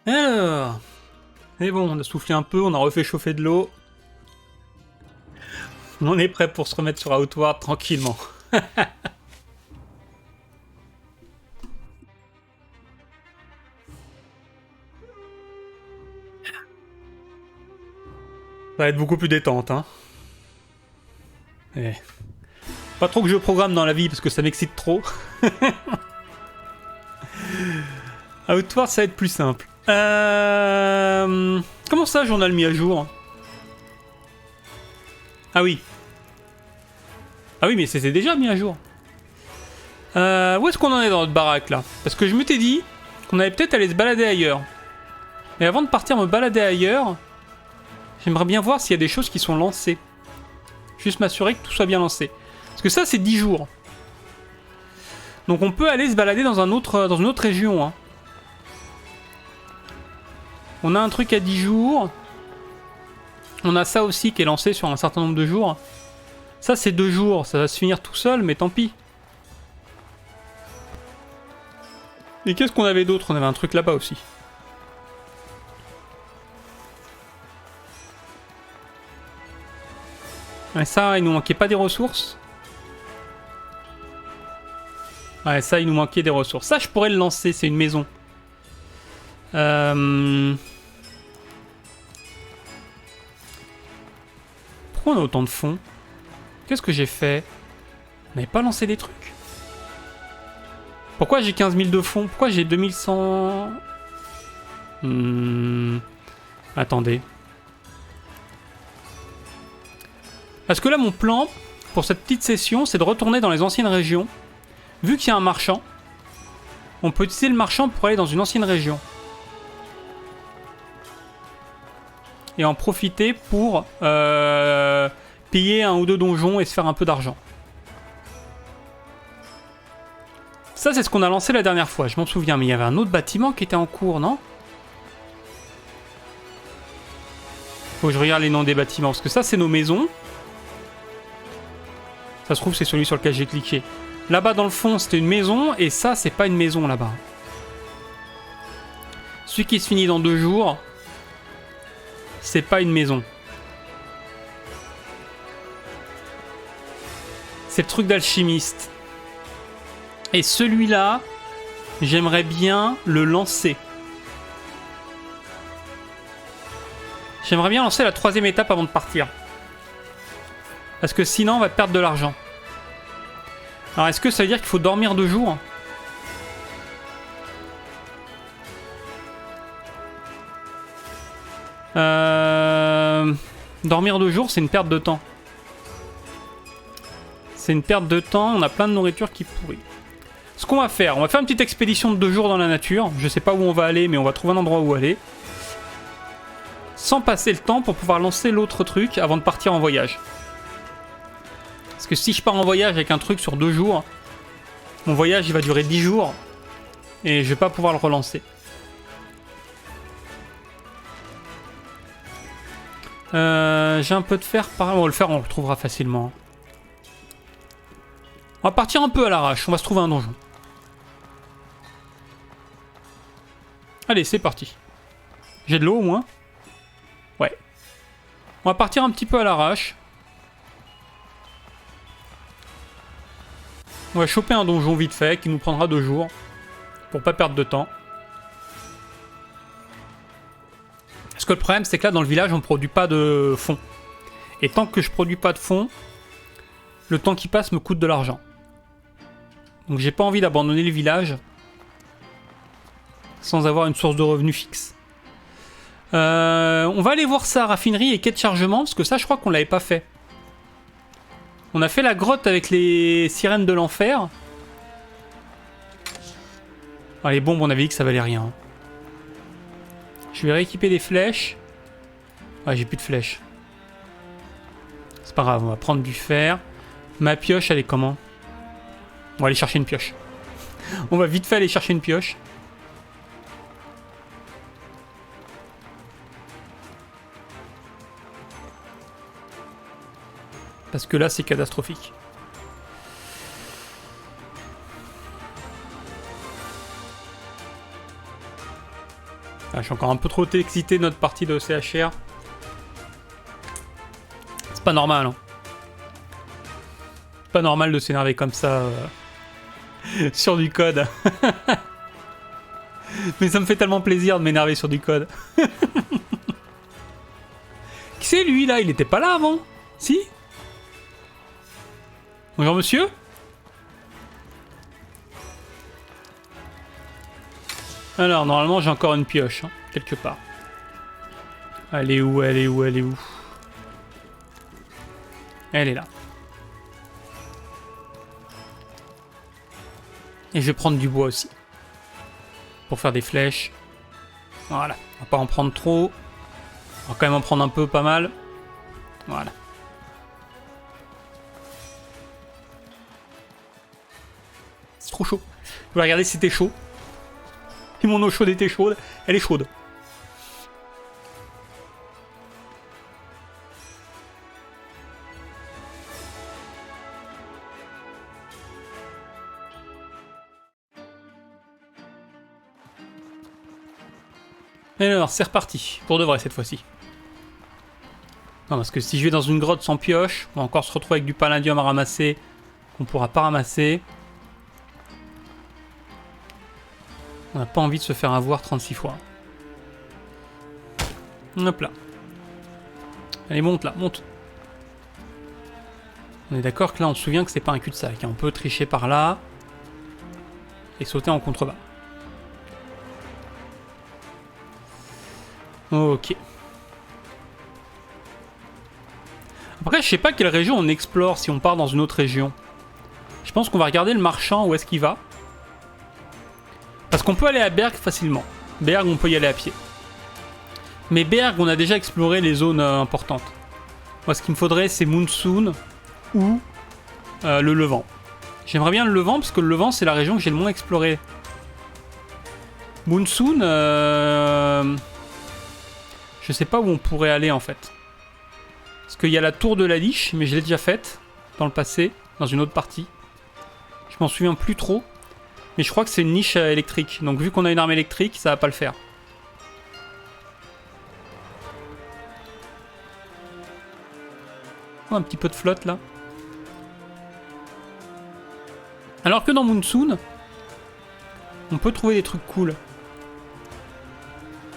Alors... Et bon, on a soufflé un peu, on a refait chauffer de l'eau. On est prêt pour se remettre sur Outward tranquillement. Ça va être beaucoup plus détente, hein. Pas trop que je programme dans la vie parce que ça m'excite trop. Outward, ça va être plus simple. Comment ça, journal mis à jour? Ah oui. Ah oui, mais c'était déjà mis à jour. Où est-ce qu'on en est dans notre baraque, là? Parce que je m'étais dit qu'on allait peut-être aller se balader ailleurs. Mais avant de partir me balader ailleurs, j'aimerais bien voir s'il y a des choses qui sont lancées. Juste m'assurer que tout soit bien lancé. Parce que ça, c'est 10 jours. Donc on peut aller se balader dans une autre région, hein. On a un truc à 10 jours. On a ça aussi qui est lancé sur un certain nombre de jours. Ça, c'est 2 jours. Ça va se finir tout seul, mais tant pis. Et qu'est-ce qu'on avait d'autre? On avait un truc là-bas aussi. Et ça, il nous manquait pas des ressources. Ouais, ça, il nous manquait des ressources. Ça, je pourrais le lancer, c'est une maison. Pourquoi on a autant de fonds? Qu'est-ce que j'ai fait? On n'avait pas lancé des trucs? Pourquoi j'ai 15 000 de fonds? Pourquoi j'ai 2100? Attendez. Parce que là, mon plan, pour cette petite session, c'est de retourner dans les anciennes régions. Vu qu'il y a un marchand, on peut utiliser le marchand pour aller dans une ancienne région. Et en profiter pour piller un ou deux donjons et se faire un peu d'argent. Ça, c'est ce qu'on a lancé la dernière fois, je m'en souviens. Mais il y avait un autre bâtiment qui était en cours, non? Faut que je regarde les noms des bâtiments, parce que ça, c'est nos maisons. Ça se trouve, c'est celui sur lequel j'ai cliqué. Là-bas, dans le fond, c'était une maison, et ça, c'est pas une maison, là-bas. Celui qui se finit dans 2 jours, c'est pas une maison. C'est le truc d'alchimiste. Et celui-là, j'aimerais bien le lancer. J'aimerais bien lancer la 3e étape avant de partir. Parce que sinon, on va perdre de l'argent. Alors, est-ce que ça veut dire qu'il faut dormir 2 jours? Dormir 2 jours, c'est une perte de temps. C'est une perte de temps, on a plein de nourriture qui pourrit. Ce qu'on va faire une petite expédition de 2 jours dans la nature. Je sais pas où on va aller, mais on va trouver un endroit où aller. Sans passer le temps pour pouvoir lancer l'autre truc avant de partir en voyage. Parce que si je pars en voyage avec un truc sur 2 jours, mon voyage il va durer 10 jours. Et je vais pas pouvoir le relancer. J'ai un peu de fer par là. On va le faire, on le trouvera facilement. On va partir un peu à l'arrache. On va se trouver un donjon. Allez, c'est parti. J'ai de l'eau au moins. Ouais. On va partir un petit peu à l'arrache. On va choper un donjon vite fait qui nous prendra 2 jours. Pour pas perdre de temps. Parce que le problème, c'est que là, dans le village, on ne produit pas de fonds. Et tant que je produis pas de fonds, le temps qui passe me coûte de l'argent. Donc j'ai pas envie d'abandonner le village sans avoir une source de revenus fixe. On va aller voir ça, raffinerie et quai de chargement, parce que ça, je crois qu'on l'avait pas fait. On a fait la grotte avec les sirènes de l'enfer. Ah, les bombes, on avait dit que ça valait rien. Je vais rééquiper des flèches. Ah, j'ai plus de flèches. C'est pas grave, on va prendre du fer. Ma pioche, elle est comment? On va aller chercher une pioche. On va vite fait aller chercher une pioche. Parce que là, c'est catastrophique. Ah, je suis encore un peu trop excité de notre partie de CHR. C'est pas normal, hein. C'est pas normal de s'énerver comme ça sur du code. Mais ça me fait tellement plaisir de m'énerver sur du code. Qui c'est lui là? Il était pas là avant? Si? Bonjour monsieur? Alors normalement j'ai encore une pioche, hein, quelque part. Elle est où? Elle est où? Elle est où? Elle est là. Et je vais prendre du bois aussi. Pour faire des flèches. Voilà. On va pas en prendre trop. On va quand même en prendre un peu, pas mal. Voilà. C'est trop chaud. Je vais regarder si c'était chaud. Si mon eau chaude était chaude. Elle est chaude. Alors, c'est reparti. Pour de vrai, cette fois-ci. Non, parce que si je vais dans une grotte sans pioche, on va encore se retrouver avec du palladium à ramasser qu'on pourra pas ramasser. On n'a pas envie de se faire avoir 36 fois. Hop là. Allez, monte là, monte. On est d'accord que là, on se souvient que c'est pas un cul-de-sac. On peut tricher par là et sauter en contrebas. Ok. Après, je sais pas quelle région on explore si on part dans une autre région. Je pense qu'on va regarder le marchand où est-ce qu'il va. Parce qu'on peut aller à Berg facilement. Berg, on peut y aller à pied. Mais Berg, on a déjà exploré les zones importantes. Moi, ce qu'il me faudrait, c'est Monsoon ou le Levant. J'aimerais bien le Levant, parce que le Levant, c'est la région que j'ai le moins explorée. Monsoon, je sais pas où on pourrait aller, en fait. Parce qu'il y a la tour de la Liche, mais je l'ai déjà faite dans le passé, dans une autre partie. Je m'en souviens plus trop. Mais je crois que c'est une niche électrique. Donc vu qu'on a une arme électrique, ça va pas le faire. Oh, un petit peu de flotte là. Alors que dans Monsoon, on peut trouver des trucs cool.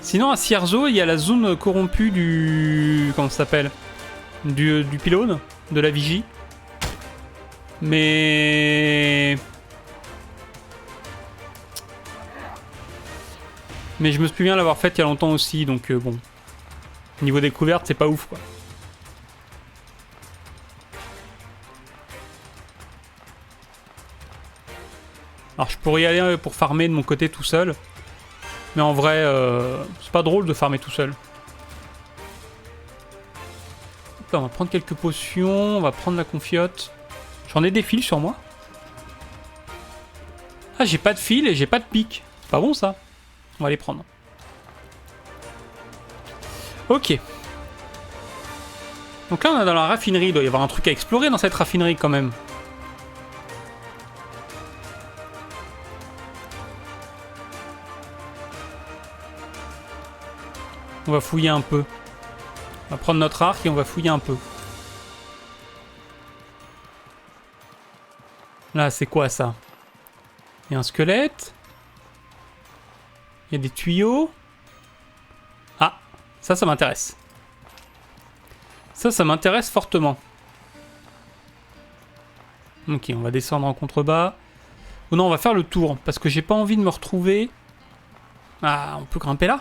Sinon à Cierzo, il y a la zone corrompue du... Comment ça s'appelle? Du pylône, de la vigie. Mais je me souviens l'avoir faite il y a longtemps aussi, donc bon. Niveau découverte, c'est pas ouf quoi. Alors je pourrais y aller pour farmer de mon côté tout seul. Mais en vrai, c'est pas drôle de farmer tout seul. Là, on va prendre quelques potions, on va prendre la confiote. J'en ai des fils sur moi. Ah, j'ai pas de fil et j'ai pas de pic. C'est pas bon ça. On va les prendre. Ok. Donc là, on est dans la raffinerie. Il doit y avoir un truc à explorer dans cette raffinerie quand même. On va fouiller un peu. On va prendre notre arc et on va fouiller un peu. Là, c'est quoi ça? Il y a un squelette. Il y a des tuyaux. Ah, ça m'intéresse. Ça m'intéresse fortement. Ok, on va descendre en contrebas. Oh non, on va faire le tour, parce que j'ai pas envie de me retrouver... Ah, on peut grimper là?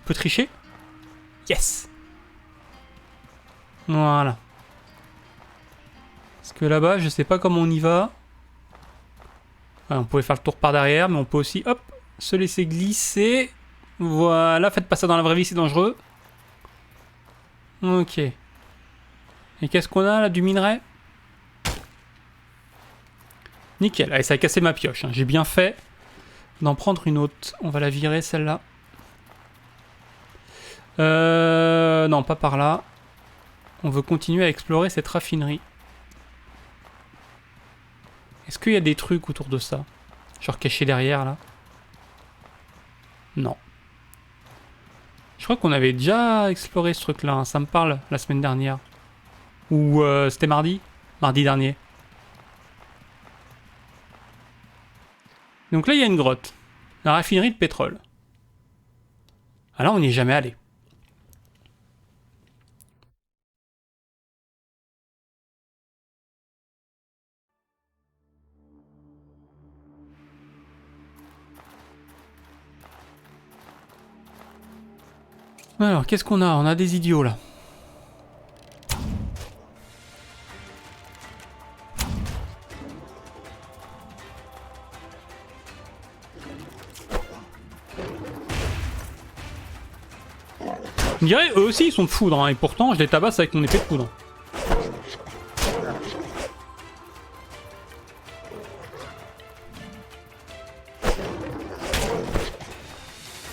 On peut tricher? Yes! Voilà. Parce que là-bas, je sais pas comment on y va. Ouais, on pouvait faire le tour par derrière, mais on peut aussi, hop, se laisser glisser. Voilà, faites pas ça dans la vraie vie, c'est dangereux. Ok. Et qu'est-ce qu'on a là? Du minerai? Nickel. Allez, ça a cassé ma pioche. Hein. J'ai bien fait d'en prendre une autre. On va la virer, celle-là. Non, pas par là. On veut continuer à explorer cette raffinerie. Est-ce qu'il y a des trucs autour de ça? Genre cachés derrière, là? Non. crois qu'on avait déjà exploré ce truc-là, hein. Ça me parle la semaine dernière. Ou c'était mardi? Mardi dernier. Donc là, il y a une grotte. La raffinerie de pétrole. Ah là, on n'y est jamais allé. Alors, qu'est-ce qu'on a? On a des idiots, là. On dirait, eux aussi, ils sont de foudre, hein, et pourtant, je les tabasse avec mon épée de poudre.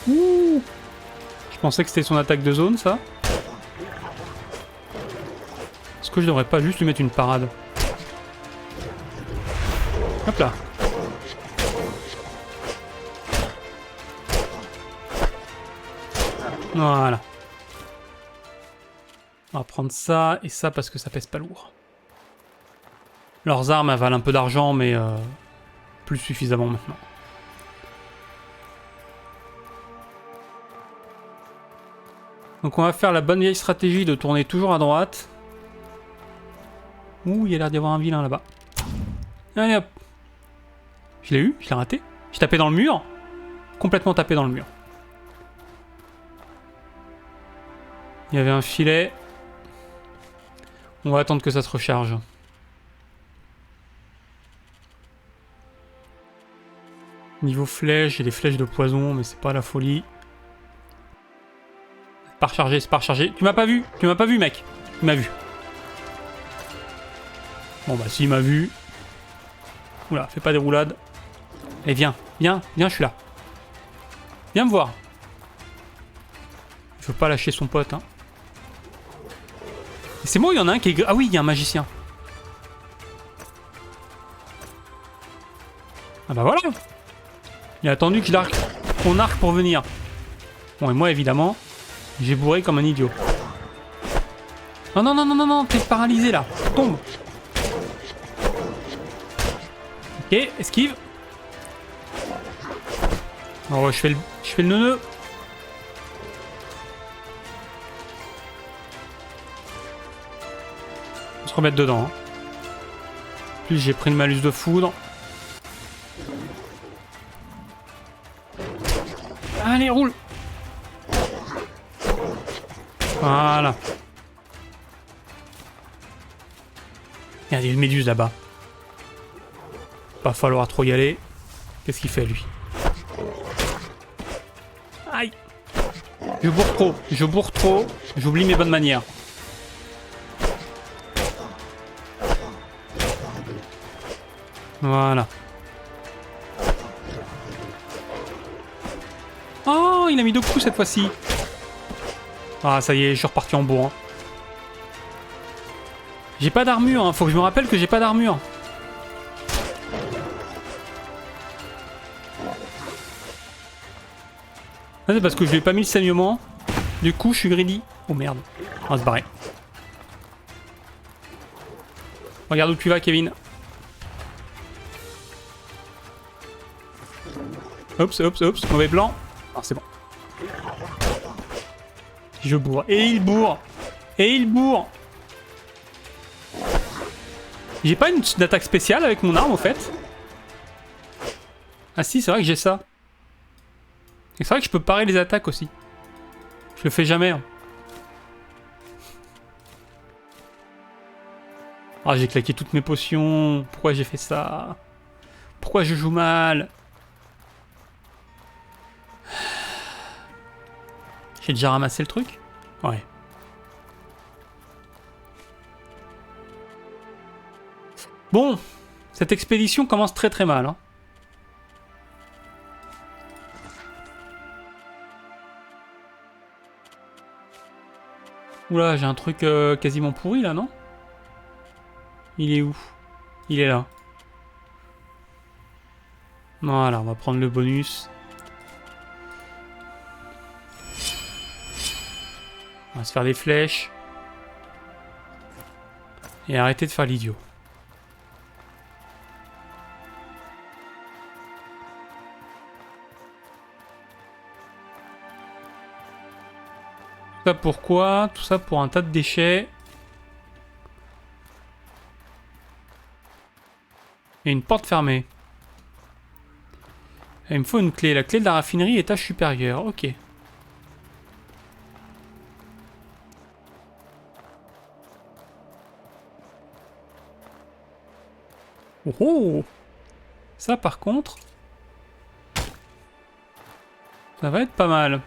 Ouh! Je pensais que c'était son attaque de zone, ça. Est-ce que je devrais pas juste lui mettre une parade? Hop là. Voilà. On va prendre ça et ça parce que ça pèse pas lourd. Leurs armes, elles valent un peu d'argent, mais plus suffisamment maintenant. Donc on va faire la bonne vieille stratégie de tourner toujours à droite. Ouh, il y a l'air d'y avoir un vilain là-bas. Allez hop. Je l'ai eu, je l'ai raté. J'ai tapé dans le mur. Complètement tapé dans le mur. Il y avait un filet. On va attendre que ça se recharge. Niveau flèche, j'ai des flèches de poison, mais c'est pas la folie. C'est pas rechargé, c'est pas rechargé. Tu m'as pas vu, mec. Il m'a vu. Bon bah s'il m'a vu. Oula, fais pas des roulades. Allez, viens, viens, viens, je suis là. Viens me voir. Je veux pas lâcher son pote, hein. C'est moi, il y en a un qui est... Ah oui, il y a un magicien. Ah bah voilà. Il a attendu qu'il arque mon arc pour venir. Bon, et moi, évidemment, j'ai bourré comme un idiot. Non, non, non, non, non, non, t'es paralysé, là. Tombe. Ok, esquive. Oh, je fais le neuneu. On va se remettre dedans. Hein. En plus, j'ai pris le malus de foudre. Allez, roule. Voilà. Regarde, il y a une méduse là-bas. Pas falloir trop y aller. Qu'est-ce qu'il fait, lui? Aïe. Je bourre trop. J'oublie mes bonnes manières. Voilà. Oh, il a mis 2 coups cette fois-ci. Ah, ça y est, je suis reparti en bourrin. J'ai pas d'armure, hein. Faut que je me rappelle que j'ai pas d'armure. Ah, c'est parce que je lui ai pas mis le saignement. Du coup, je suis greedy. Oh merde. On va se barrer. Regarde où tu vas, Kevin. Oups, oups, oups. Mauvais plan. Ah, c'est bon. Je bourre. Et il bourre. Et il bourre. J'ai pas une attaque spéciale avec mon arme, au fait. Ah si, c'est vrai que j'ai ça. Et c'est vrai que je peux parer les attaques aussi. Je le fais jamais. Hein. Ah, j'ai claqué toutes mes potions. Pourquoi j'ai fait ça? Pourquoi je joue mal? J'ai déjà ramassé le truc? Ouais. Bon, cette expédition commence très très mal. Hein. Oula, j'ai un truc quasiment pourri là, non? Il est où? Il est là. Voilà, on va prendre le bonus. On va se faire des flèches. Et arrêter de faire l'idiot. Tout ça pourquoi? Tout ça pour un tas de déchets. Et une porte fermée. Et il me faut une clé. La clé de la raffinerie, étage supérieur. Ok. Oh, oh. Ça par contre, ça va être pas mal.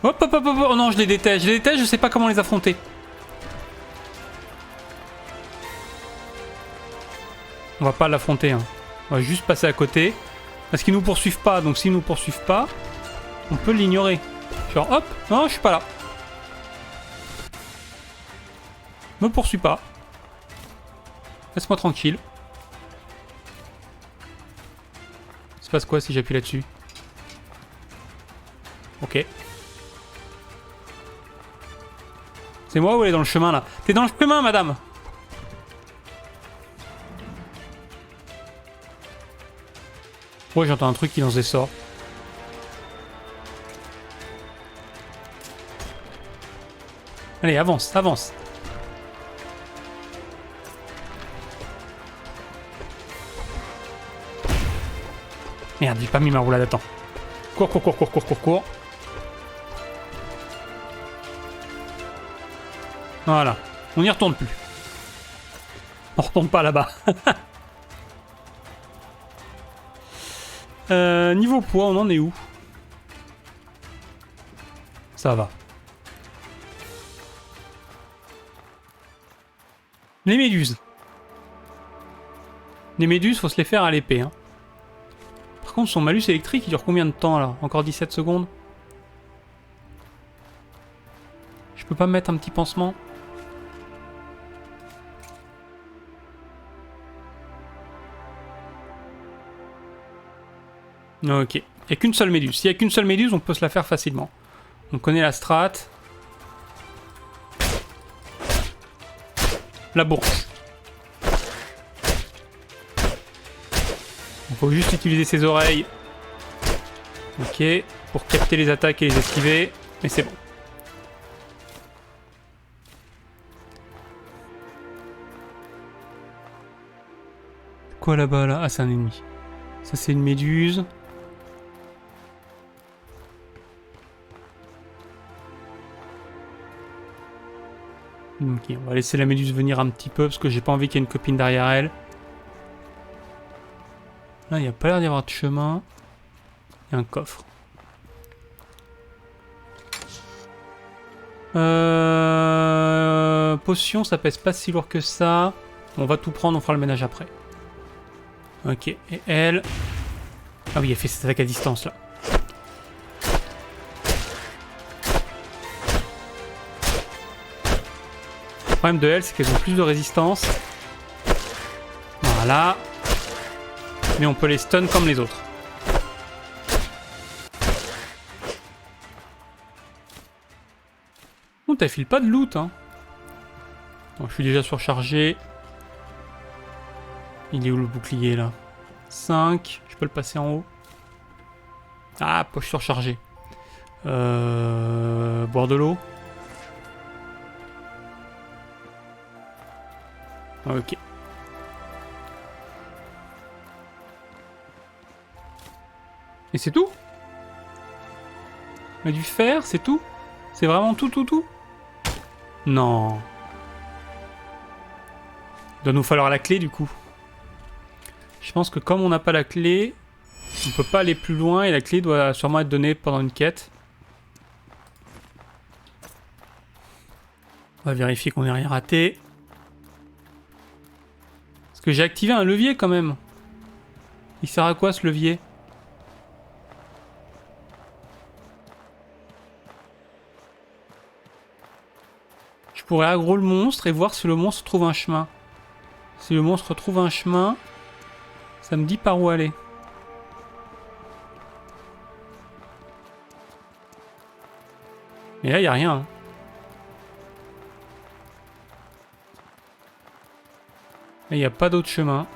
Hop hop hop hop. Oh non, je les déteste. Je les déteste, je sais pas comment les affronter. On va pas l'affronter, hein. On va juste passer à côté. Parce qu'ils nous poursuivent pas, donc s'ils nous poursuivent pas, on peut l'ignorer. Genre hop, non, je suis pas là. Me poursuis pas. Laisse-moi tranquille. Il se passe quoi si j'appuie là-dessus? Ok. C'est moi ou elle est dans le chemin là? T'es dans le chemin, madame? Ouais, j'entends un truc qui lance des sorts. Allez, avance, avance. Merde, j'ai pas mis ma roulade, attends. Cours, cours, cours, cours, cours, cours, cours. Voilà. On n'y retourne plus. On retourne pas là-bas. Niveau poids, on en est où? Ça va. Les méduses. Les méduses, faut se les faire à l'épée, hein. Par contre, son malus électrique, il dure combien de temps, là? Encore 17 secondes? Je peux pas me mettre un petit pansement? Ok. Il n'y a qu'une seule méduse. S'il n'y a qu'une seule méduse, on peut se la faire facilement. On connaît la strat. La bourse. Il faut juste utiliser ses oreilles. Ok. Pour capter les attaques et les esquiver. Mais c'est bon. Quoi là-bas là? Ah, c'est un ennemi. Ça, c'est une méduse. Ok, on va laisser la méduse venir un petit peu parce que j'ai pas envie qu'il y ait une copine derrière elle. Là, il n'y a pas l'air d'y avoir de chemin. Il y a un coffre. Potion, ça pèse pas si lourd que ça. On va tout prendre, on fera le ménage après. Ok, et elle... Ah oui, elle fait cette attaque à distance là. Le problème de elle, c'est qu'elles ont plus de résistance. Voilà. Mais on peut les stun comme les autres. Oh, t'as file pas de loot, hein. Bon, je suis déjà surchargé. Il est où le bouclier, là? 5. Je peux le passer en haut. Ah, poche surchargée. Boire de l'eau. Ok. Et c'est tout? Mais du fer, c'est tout? C'est vraiment tout, tout, tout? Non. Il doit nous falloir la clé, du coup. Je pense que comme on n'a pas la clé, on peut pas aller plus loin et la clé doit sûrement être donnée pendant une quête. On va vérifier qu'on n'ait rien raté. Parce que j'ai activé un levier quand même. Il sert à quoi ce levier? Je pourrais aggro le monstre et voir si le monstre trouve un chemin. Si le monstre trouve un chemin, ça me dit par où aller. Mais là, il n'y a rien. Hein. Là, il n'y a pas d'autre chemin.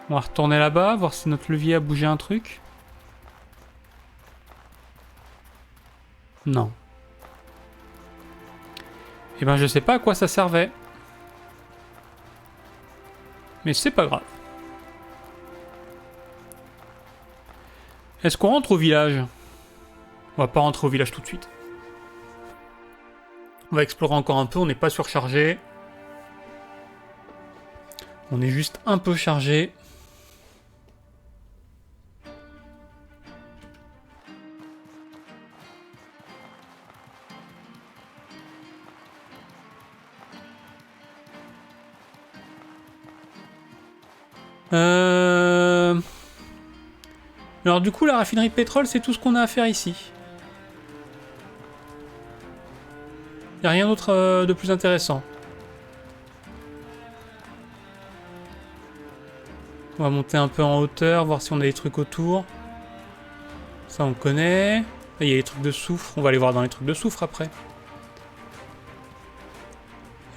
On va retourner là-bas, voir si notre levier a bougé un truc. Non. Eh ben, je sais pas à quoi ça servait. Mais c'est pas grave. Est-ce qu'on rentre au village? On va pas rentrer au village tout de suite. On va explorer encore un peu, on n'est pas surchargé. On est juste un peu chargé. Alors du coup, la raffinerie de pétrole, c'est tout ce qu'on a à faire ici. Il n'y a rien d'autre de plus intéressant. On va monter un peu en hauteur, voir si on a des trucs autour. Ça, on connaît. Là, il y a les trucs de soufre. On va aller voir dans les trucs de soufre après.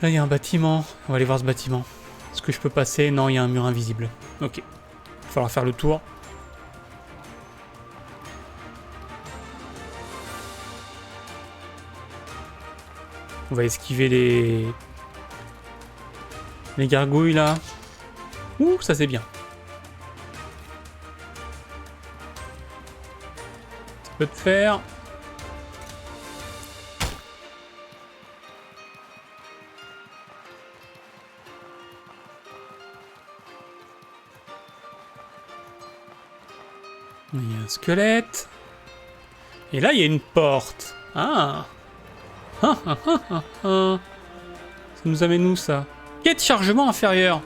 Là, il y a un bâtiment. On va aller voir ce bâtiment. Est-ce que je peux passer? Non, il y a un mur invisible. Ok. Il va falloir faire le tour. On va esquiver les gargouilles là. Ouh, ça c'est bien. Ça peut te faire. Il y a un squelette. Et là, il y a une porte. Ah. Ça nous amène où, ça? Quai de chargement inférieur.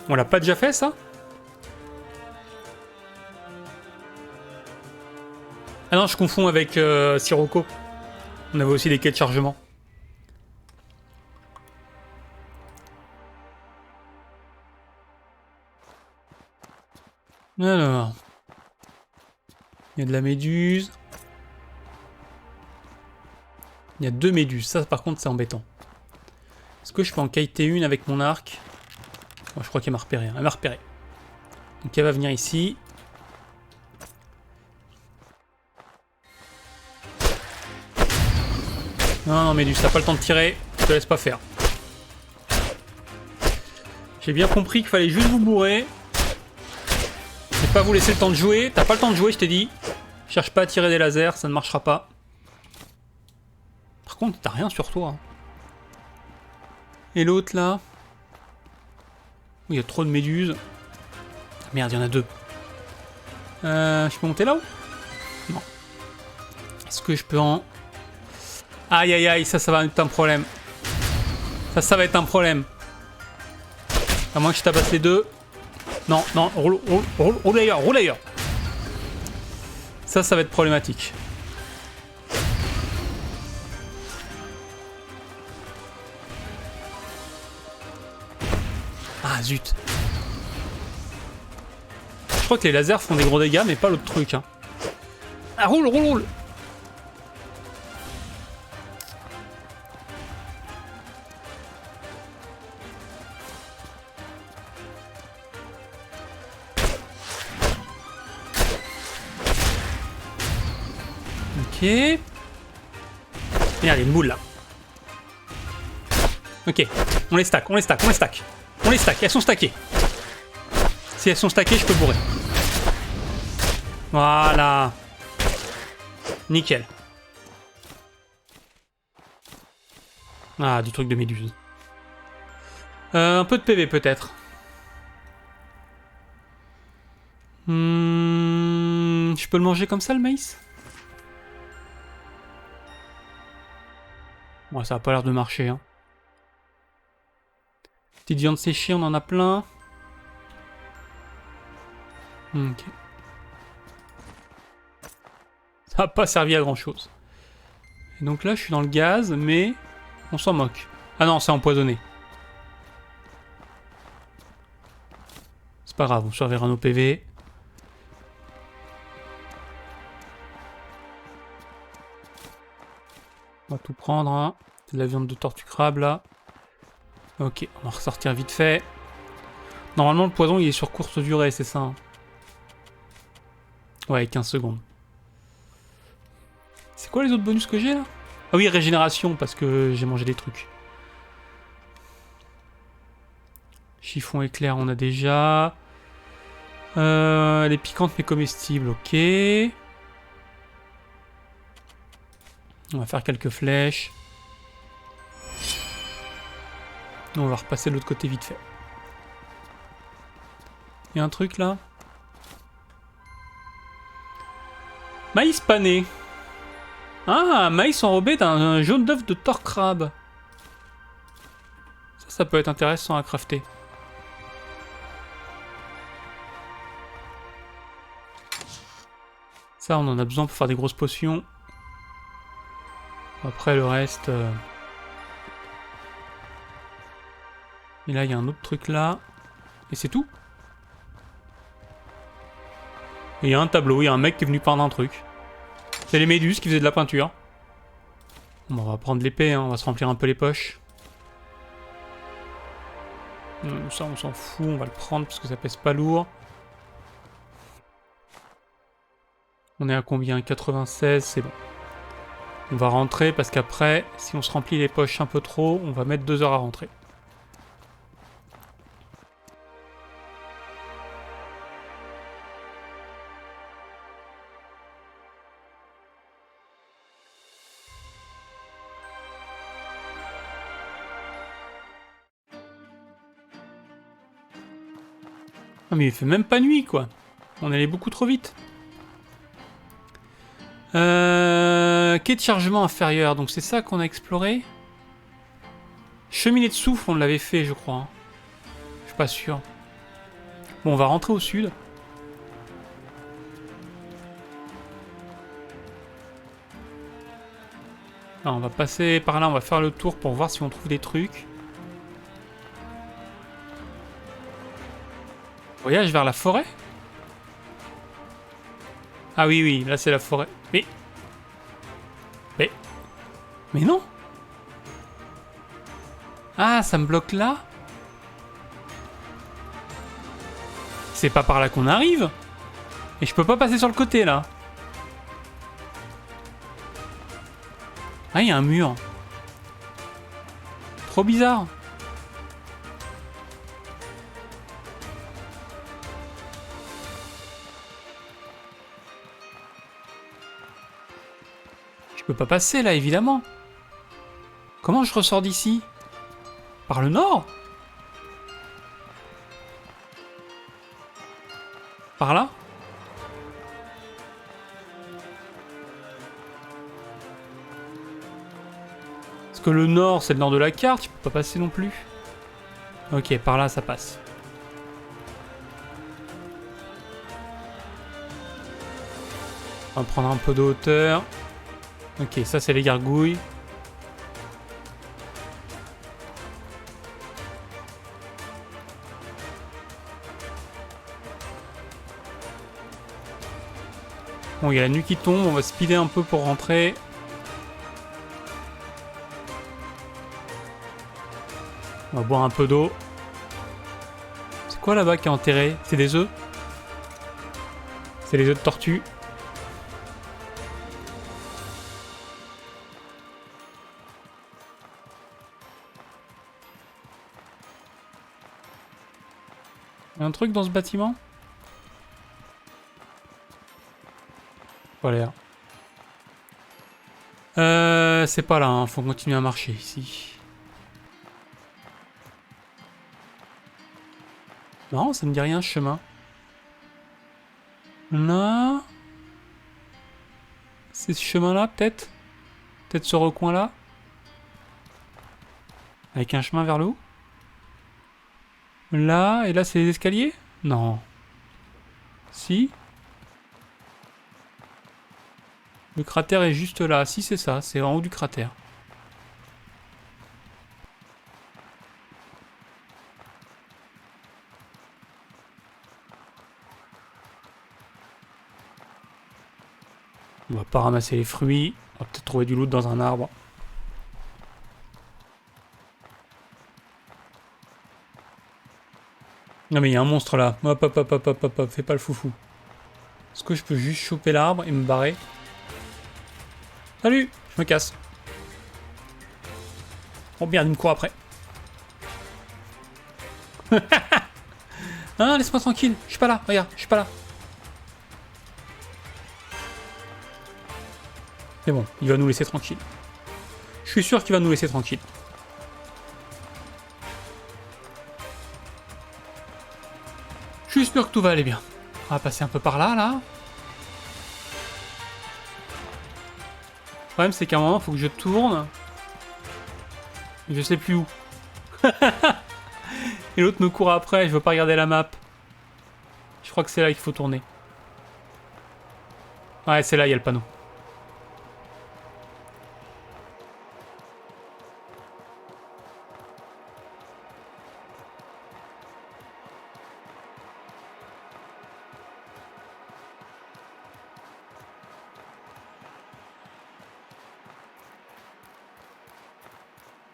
On l'a pas déjà fait, ça? Ah non, je confonds avec Sirocco. On avait aussi des quais de chargement. Alors... il y a de la méduse. Il y a 2 méduses. Ça, par contre, c'est embêtant. Est-ce que je peux en kiter une avec mon arc? Bon, je crois qu'elle m'a repéré. Elle m'a repéré. Donc, elle va venir ici. Non, non, méduse, t'as pas le temps de tirer. Je te laisse pas faire. J'ai bien compris qu'il fallait juste vous bourrer. Et pas vous laisser le temps de jouer. T'as pas le temps de jouer, je t'ai dit. Cherche pas à tirer des lasers, ça ne marchera pas. Par contre, t'as rien sur toi. Et l'autre là? Il y a trop de méduses. Merde, il y en a 2. Je peux monter là-haut? Non. Est-ce que je peux en... Aïe aïe aïe, ça va être un problème. Ça va être un problème. À moins que je tabasse les 2. Non, non, roule ailleurs, roule ailleurs. Ça va être problématique. Ah zut. Je crois que les lasers font des gros dégâts, mais pas l'autre truc. Hein. Ah, roule, roule, roule. Ok. Merde, il y a une boule là. Ok, on les stack, on les stack, on les stack. On les stack, elles sont stackées. Si elles sont stackées, je peux bourrer. Voilà. Nickel. Ah, du truc de méduse. Un peu de PV peut-être. Je peux le manger comme ça le maïs? Bon, ça a pas l'air de marcher. Hein. Petite viande séchée, on en a plein. Ok. Ça n'a pas servi à grand chose. Et donc là, je suis dans le gaz, mais on s'en moque. Ah non, c'est empoisonné. C'est pas grave, on surveillera nos PV. va tout prendre, hein. C'est de la viande de tortue crabe, là. Ok, on va ressortir vite fait. Normalement, le poison, il est sur courte durée, c'est ça, hein. Ouais, 15 secondes. C'est quoi les autres bonus que j'ai, là? Ah oui, régénération, parce que j'ai mangé des trucs. Chiffon éclair, on a déjà. Elle est piquante mais comestible, ok. On va faire quelques flèches. On va repasser de l'autre côté vite fait. Il y a un truc là. Maïs pané. Ah, maïs enrobé d'un jaune d'œuf de thor crabe. Ça peut être intéressant à crafter. Ça, on en a besoin pour faire des grosses potions. Après, le reste... Et là, il y a un autre truc là. Et c'est tout. Et il y a un tableau, il y a un mec qui est venu peindre un truc. C'est les méduses qui faisaient de la peinture. Bon, on va prendre l'épée, hein, on va se remplir un peu les poches. Ça, on s'en fout, on va le prendre parce que ça pèse pas lourd. On est à combien? 96, c'est bon. On va rentrer parce qu'après, si on se remplit les poches un peu trop, on va mettre 2 heures à rentrer. Ah mais il fait même pas nuit quoi. On allait beaucoup trop vite. Quai de chargement inférieur, donc c'est ça qu'on a exploré. Cheminée de souffle, on l'avait fait je crois, hein. Je suis pas sûr. Bon, on va rentrer au sud. Alors, on va passer par là, on va faire le tour pour voir si on trouve des trucs. Voyage vers la forêt? Ah oui, oui, là c'est la forêt. Mais non! Ah, ça me bloque là? C'est pas par là qu'on arrive? Et je peux pas passer sur le côté là. Ah, il y a un mur. Trop bizarre. Je peux pas passer là, évidemment. Comment je ressors d'ici? Par le nord? Par là? Parce que le nord, c'est le nord de la carte, je peux pas passer non plus. Ok, par là, ça passe. On va prendre un peu de hauteur. Ok, ça c'est les gargouilles. Bon, il y a la nuit qui tombe, on va speeder un peu pour rentrer. On va boire un peu d'eau. C'est quoi là-bas qui est enterré? C'est des œufs? C'est les œufs de tortue. Il y a un truc dans ce bâtiment? Pas l'air. C'est pas là, hein. Faut continuer à marcher ici. Non, ça me dit rien ce chemin. Là. C'est ce chemin-là, peut-être? Peut-être ce recoin-là? Avec un chemin vers le haut? Là, et là c'est les escaliers? Non. Si? Le cratère est juste là. Si, c'est ça, c'est en haut du cratère. On va pas ramasser les fruits. On va peut-être trouver du loot dans un arbre. Non mais il y a un monstre là. Hop, hop, hop, hop, hop, hop, hop. Fais pas le foufou. Est-ce que je peux juste choper l'arbre et me barrer? Salut! Je me casse. Oh bien, il me court après. Ah, laisse-moi tranquille. Je suis pas là. Regarde, je suis pas là. C'est bon, il va nous laisser tranquille. Je suis sûr qu'il va nous laisser tranquille. Je suis sûr que tout va aller bien. On va passer un peu par là, là. Le problème, c'est qu'à un moment, il faut que je tourne. Je sais plus où. Et l'autre me court après, je veux pas regarder la map. Je crois que c'est là qu'il faut tourner. Ouais, c'est là, il y a le panneau.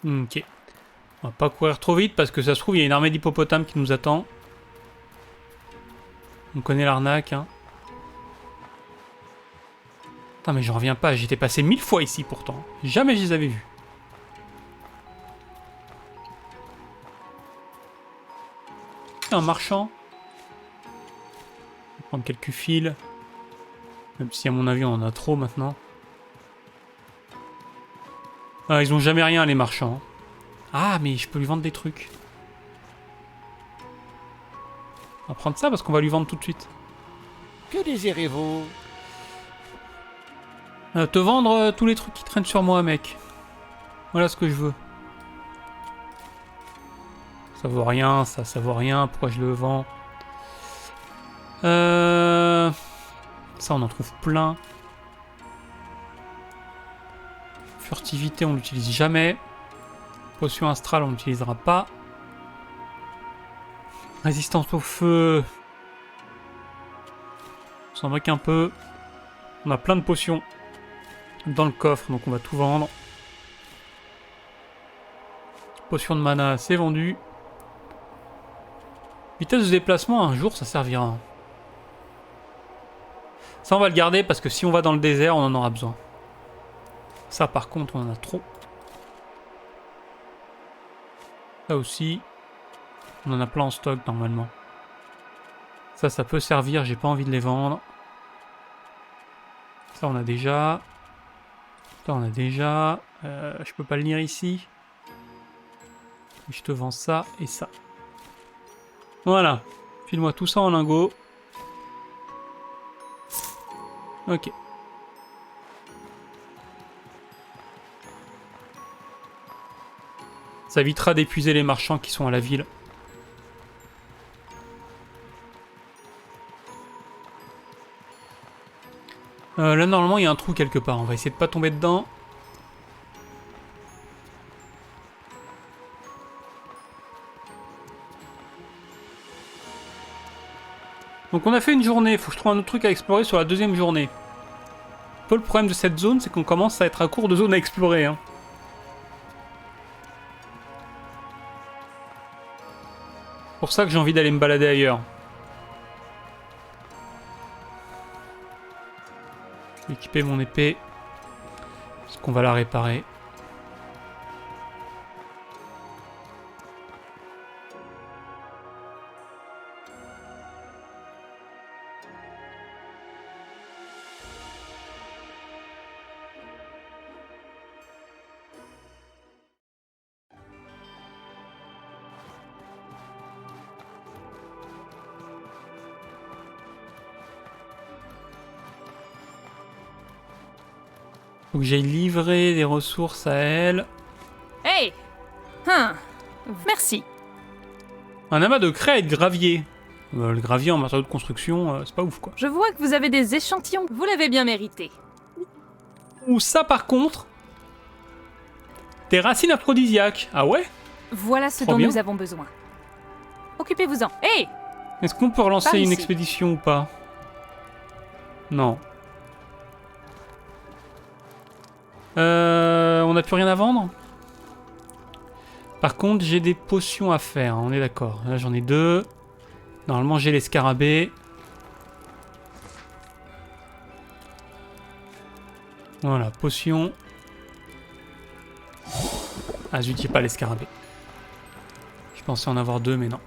Ok. On va pas courir trop vite parce que ça se trouve, il y a une armée d'hippopotames qui nous attend. On connaît l'arnaque, hein. Putain, mais j'en reviens pas, j'étais passé 1000 fois ici pourtant. Jamais je les avais vus. Un marchand. On va prendre quelques fils. Même si à mon avis on en a trop maintenant. Ah, ils ont jamais rien les marchands. Ah, mais je peux lui vendre des trucs. On va prendre ça parce qu'on va lui vendre tout de suite. Que désirez-vous? Te vendre tous les trucs qui traînent sur moi, mec. Voilà ce que je veux. Ça vaut rien, ça vaut rien. Pourquoi je le vends? Ça, on en trouve plein. Furtivité, on l'utilise jamais. Potion astrale, on l'utilisera pas. Résistance au feu. On s'en moque un peu. On a plein de potions dans le coffre, donc on va tout vendre. Potion de mana, c'est vendu. Vitesse de déplacement, un jour, ça servira. Ça, on va le garder parce que si on va dans le désert, on en aura besoin. Ça, par contre, on en a trop. Ça aussi. On en a plein en stock, normalement. Ça peut servir. J'ai pas envie de les vendre. Ça, on a déjà. Ça, on a déjà. Je peux pas le lire ici. Je te vends ça et ça. Voilà. File-moi tout ça en lingots. Ok. Ça évitera d'épuiser les marchands qui sont à la ville. Là, normalement, il y a un trou quelque part. On va essayer de pas tomber dedans. Donc on a fait une journée. Faut que je trouve un autre truc à explorer sur la deuxième journée. Un peu le problème de cette zone, c'est qu'on commence à être à court de zones à explorer. Hein. C'est pour ça que j'ai envie d'aller me balader ailleurs. Je vais équiper mon épée. Parce qu'on va la réparer. Faut que j'aille livrer des ressources à elle. Hey! Merci. Un amas de craie et de gravier. Le gravier en matériau de construction, c'est pas ouf quoi. Je vois que vous avez des échantillons. Vous l'avez bien mérité. Ou ça par contre. Des racines aphrodisiaques. Ah ouais? Voilà ce Trop dont bien. nous avons besoin. Occupez-vous-en. Hey! Est-ce qu'on peut relancer Par une ici. expédition ou pas? Non. On n'a plus rien à vendre? Par contre, j'ai des potions à faire, on est d'accord. Là, j'en ai 2. Normalement, j'ai les scarabées. Voilà, potion. Ah zut, il n'y a pas les scarabées. Je pensais en avoir 2, mais non.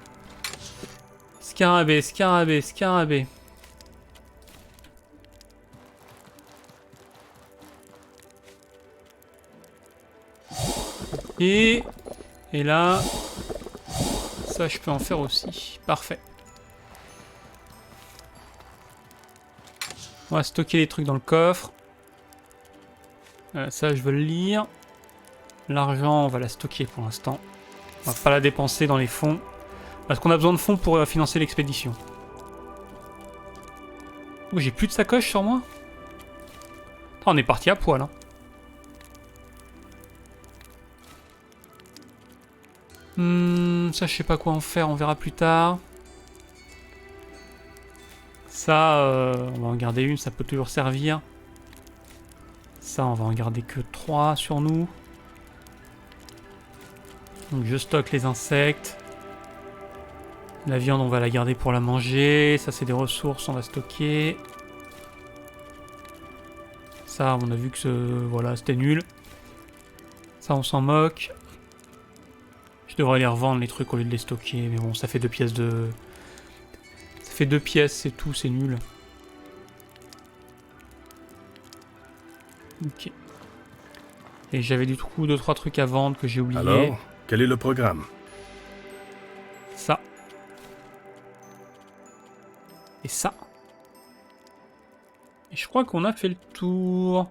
Scarabée, scarabée, scarabée. Et là, ça je peux en faire aussi. Parfait. On va stocker les trucs dans le coffre. Ça je veux le lire. L'argent, on va la stocker pour l'instant. On va pas la dépenser dans les fonds. Parce qu'on a besoin de fonds pour financer l'expédition. Oh, j'ai plus de sacoche sur moi. Oh, on est parti à poil, hein. Ça, je sais pas quoi en faire, on verra plus tard. Ça, on va en garder une, ça peut toujours servir. Ça, on va en garder que 3 sur nous. Donc je stocke les insectes. La viande, on va la garder pour la manger. Ça, c'est des ressources, on va stocker. Ça, on a vu que voilà, c'était nul. Ça, on s'en moque. Je devrais les revendre, les trucs, au lieu de les stocker. Mais bon, ça fait 2 pièces de... Ça fait 2 pièces, c'est tout, c'est nul. Ok. Et j'avais du coup 2-3 trucs à vendre que j'ai oublié. Alors, quel est le programme? Ça. Et ça. Et je crois qu'on a fait le tour.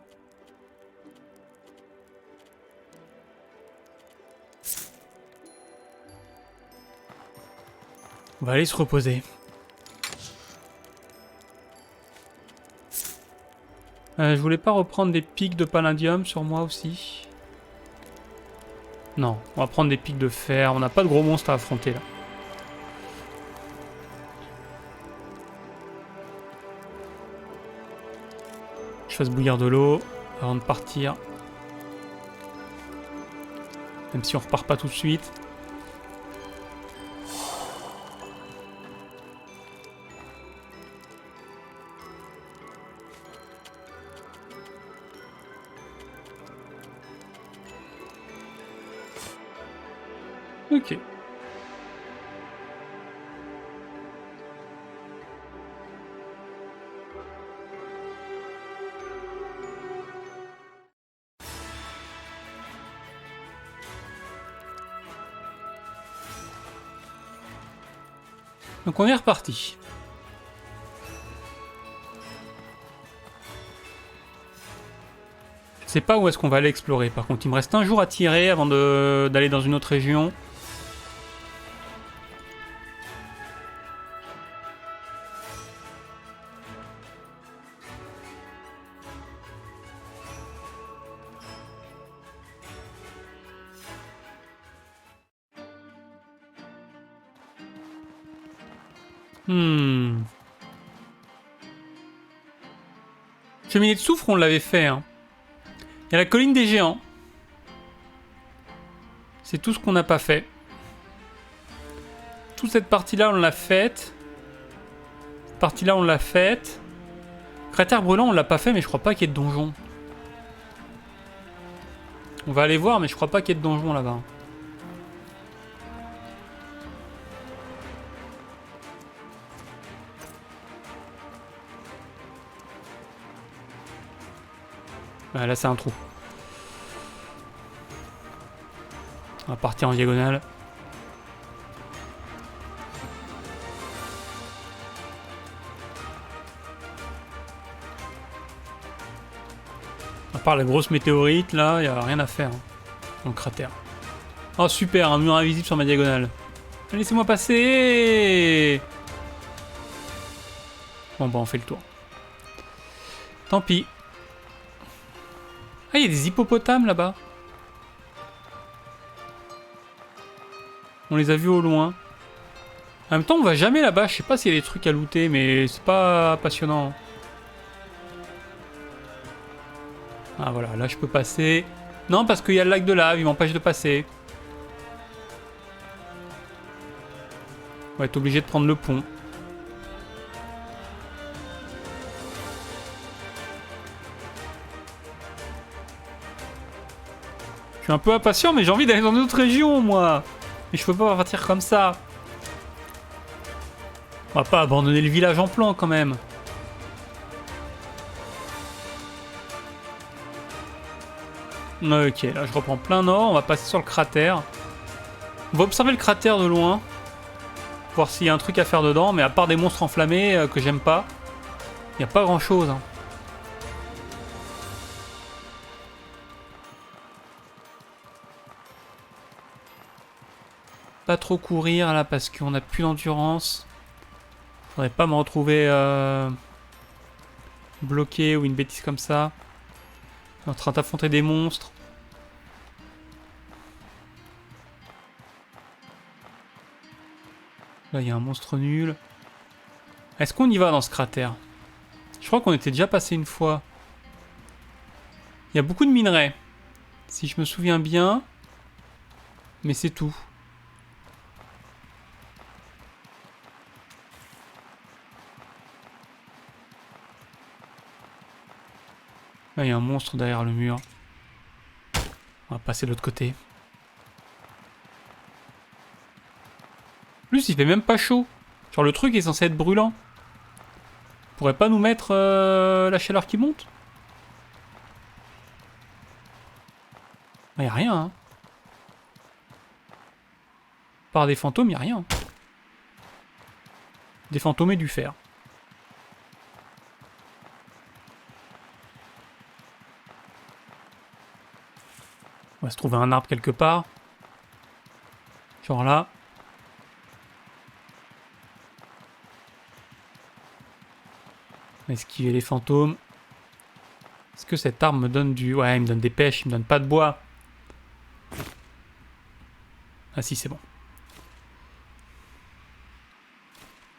On va aller se reposer. Je voulais pas reprendre des pics de palladium sur moi aussi. Non, on va prendre des pics de fer. On n'a pas de gros monstres à affronter là. Je fasse bouillir de l'eau avant de partir. Même si on repart pas tout de suite. Ok. Donc on est reparti. Je sais pas où est-ce qu'on va aller explorer. Par contre, il me reste un jour à tirer avant d'aller dans une autre région. Cheminée de soufre, on l'avait fait. Hein. Il y a la colline des géants. C'est tout ce qu'on n'a pas fait. Toute cette partie-là, on l'a faite. Cette partie-là, on l'a faite. Cratère brûlant, on l'a pas fait, mais je crois pas qu'il y ait de donjon. On va aller voir, mais je crois pas qu'il y ait de donjon là-bas. Ah, là, c'est un trou. On va partir en diagonale. À part la grosse météorite, là, il n'y a rien à faire. Hein, dans le cratère. Oh, super, un mur invisible sur ma diagonale. Laissez-moi passer. Bon, bah, on fait le tour. Tant pis. Ah, il y a des hippopotames là-bas. On les a vus au loin. En même temps, on va jamais là-bas. Je sais pas s'il y a des trucs à looter, mais c'est pas passionnant. Ah voilà, là je peux passer. Non, parce qu'il y a le lac de lave, il m'empêche de passer. On va être obligé de prendre le pont. Je suis un peu impatient, mais j'ai envie d'aller dans une autre région, moi. Mais je peux pas partir comme ça. On va pas abandonner le village en plan, quand même. Ok, là je reprends plein nord, on va passer sur le cratère. On va observer le cratère de loin. Voir s'il y a un truc à faire dedans, mais à part des monstres enflammés que j'aime pas, il n'y a pas grand chose. Hein. Pas trop courir là parce qu'on a plus d'endurance. Faudrait pas me retrouver bloqué ou une bêtise comme ça. En train d'affronter des monstres. Là, il y a un monstre nul. Est-ce qu'on y va dans ce cratère? Je crois qu'on était déjà passé une fois. Il y a beaucoup de minerais. Si je me souviens bien. Mais c'est tout. Là, il y a un monstre derrière le mur. On va passer de l'autre côté. En plus, il fait même pas chaud. Genre, le truc est censé être brûlant. Pourrait pas nous mettre la chaleur qui monte? Il y a rien, hein. Par des fantômes, il y a rien. Des fantômes et du fer. On va se trouver un arbre quelque part. Genre là. On va esquiver les fantômes. Est-ce que cette arme me donne du... Ouais, il me donne des pêches, il me donne pas de bois. Ah si, c'est bon.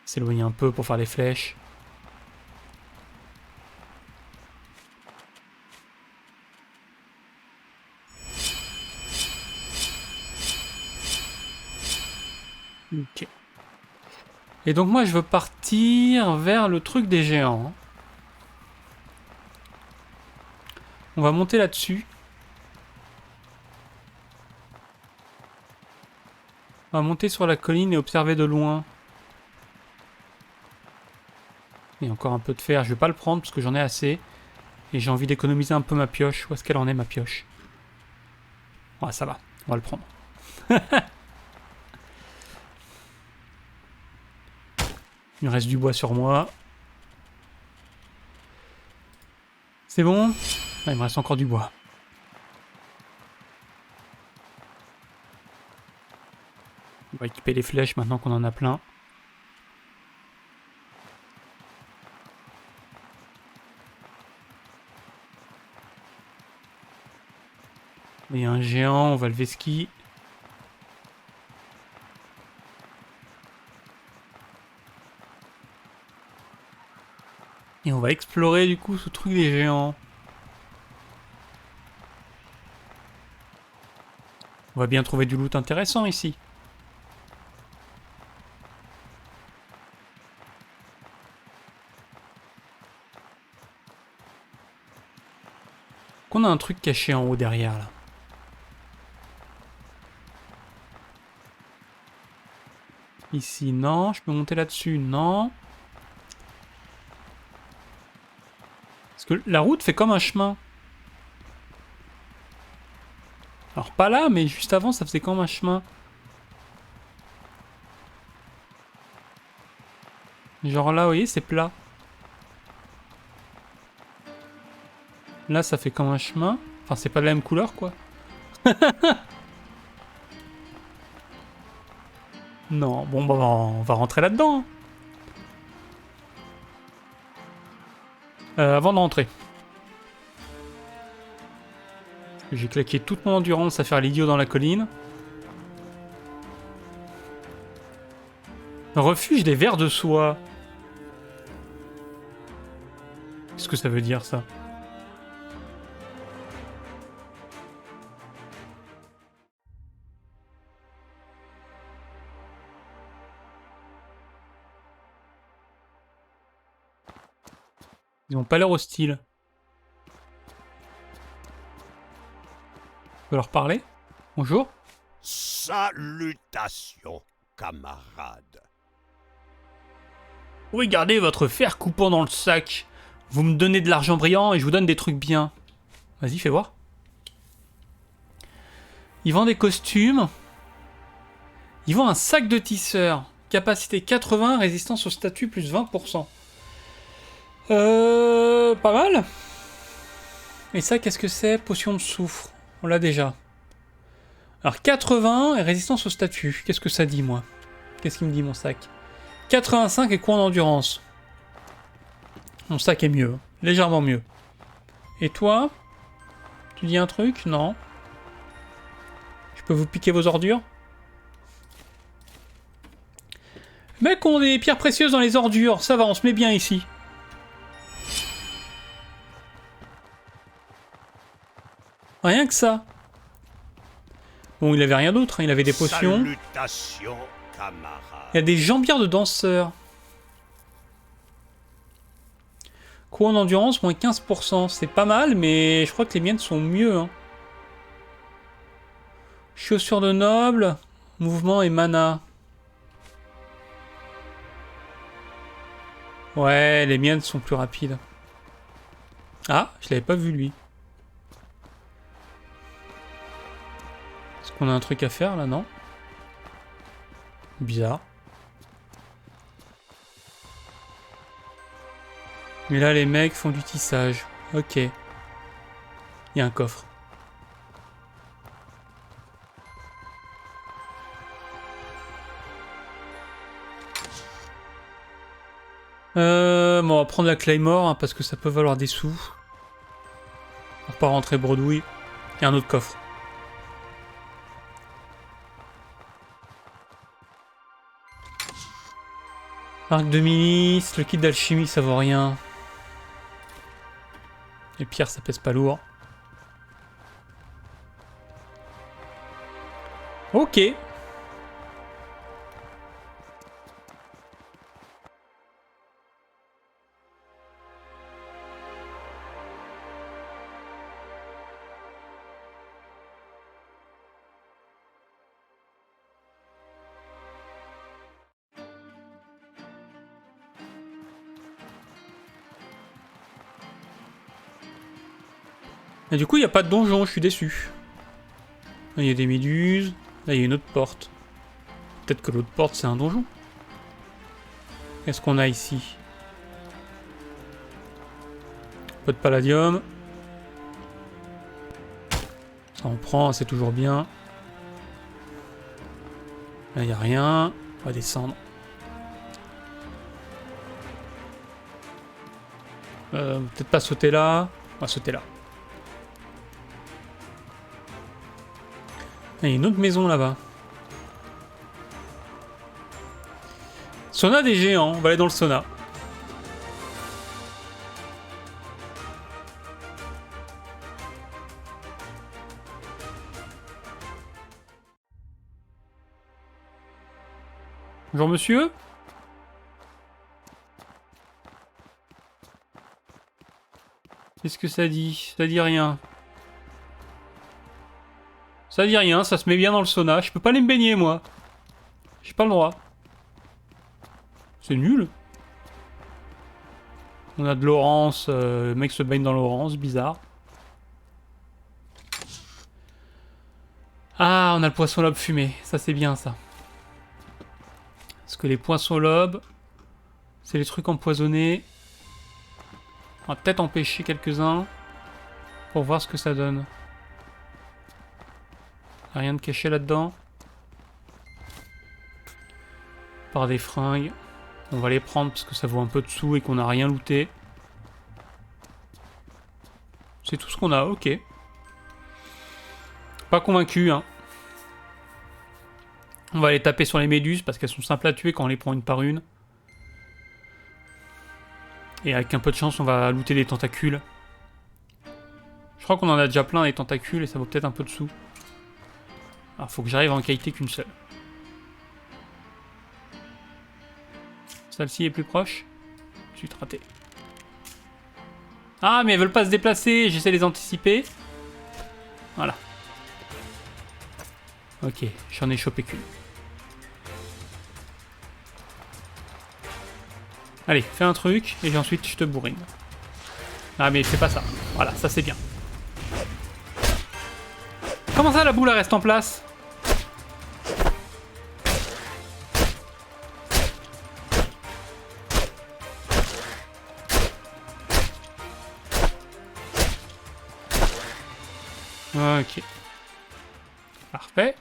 S'éloigner un peu pour faire les flèches. Ok. Et donc moi je veux partir vers le truc des géants. On va monter là-dessus. On va monter sur la colline et observer de loin. Il y a encore un peu de fer, je vais pas le prendre parce que j'en ai assez. Et j'ai envie d'économiser un peu ma pioche. Où est-ce qu'elle en est ma pioche? Ouais, ça va, on va le prendre. Il me reste du bois sur moi. C'est bon? Ah, il me reste encore du bois. On va équiper les flèches maintenant qu'on en a plein. Il y a un géant, on va lever ski. Et on va explorer du coup ce truc des géants. On va bien trouver du loot intéressant ici. Qu'on a un truc caché en haut derrière là. Ici, non. Je peux monter là-dessus, non. Parce que la route fait comme un chemin. Alors pas là, mais juste avant, ça faisait comme un chemin. Genre là, vous voyez, c'est plat. Là, ça fait comme un chemin. Enfin, c'est pas de la même couleur, quoi. Non, bon, bah, on va rentrer là-dedans. Avant de rentrer. J'ai claqué toute mon endurance à faire l'idiot dans la colline. Refuge des vers de soie. Qu'est-ce que ça veut dire, ça? Ils ont pas l'air hostiles. peux leur parler. Bonjour. Salutations, camarades. Oui, gardez votre fer coupant dans le sac. Vous me donnez de l'argent brillant et je vous donne des trucs bien. Vas-y, fais voir. Ils vendent des costumes. Ils vendent un sac de tisseur. Capacité 80, résistance au statut plus 20%. Pas mal. Et ça, qu'est-ce que c'est? Potion de soufre. On l'a déjà. Alors 80 et résistance au statut. Qu'est-ce que ça dit, moi? Qu'est-ce qu'il me dit, mon sac? 85 et cours d'endurance. Mon sac est mieux. Légèrement mieux. Et toi? Tu dis un truc? Non. Je peux vous piquer vos ordures? Mec, on a des pierres précieuses dans les ordures. Ça va, on se met bien ici. Rien que ça. Bon, il avait rien d'autre, hein. Il avait des potions. Salutations, camarades. Il y a des jambières de danseurs. Cours d'endurance, moins 15%. C'est pas mal, mais je crois que les miennes sont mieux. Hein. Chaussures de noble, mouvement et mana. Ouais, les miennes sont plus rapides. Ah, je l'avais pas vu lui. Est-ce qu'on a un truc à faire là, non? Bizarre. Mais là, les mecs font du tissage. Ok. Il y a un coffre. Bon, on va prendre la Claymore, hein, parce que ça peut valoir des sous. On va pas rentrer bredouille. Il y a un autre coffre. Arc de milice, le kit d'alchimie, ça vaut rien. Les pierres, ça pèse pas lourd. Ok. Et du coup, il n'y a pas de donjon, je suis déçu. Là, il y a des méduses. Là, il y a une autre porte. Peut-être que l'autre porte, c'est un donjon. Qu'est-ce qu'on a ici? Pas de palladium. Ça on prend, c'est toujours bien. Là, il n'y a rien. On va descendre. Peut-être pas sauter là. On va sauter là. Il y a une autre maison là-bas. Sauna des géants. On va aller dans le sauna. Bonjour monsieur. Qu'est-ce que ça dit? Ça dit rien. Ça dit rien, ça se met bien dans le sauna. Je peux pas aller me baigner, moi. J'ai pas le droit. C'est nul. On a de l'Orance. Le mec se baigne dans l'Orance, bizarre. Ah, on a le poisson lobe fumé. Ça, c'est bien, ça. Parce que les poissons lobes, c'est les trucs empoisonnés. On va peut-être en pêcher quelques-uns pour voir ce que ça donne. Rien de caché là-dedans. Par des fringues. On va les prendre parce que ça vaut un peu de sous et qu'on n'a rien looté. C'est tout ce qu'on a, ok. Pas convaincu, hein. On va aller taper sur les méduses parce qu'elles sont simples à tuer quand on les prend une par une. Et avec un peu de chance, on va looter des tentacules. Je crois qu'on en a déjà plein des tentacules et ça vaut peut-être un peu de sous. Alors, faut que j'arrive à en qualité qu'une seule. Celle-ci est plus proche. Je suis raté. Ah, mais elles veulent pas se déplacer. J'essaie de les anticiper. Voilà. Ok, j'en ai chopé qu'une. Allez, fais un truc et ensuite je te bourrine. Ah mais fais pas ça. Voilà, ça c'est bien. Comment ça la boule elle reste en place? Ok. Parfait.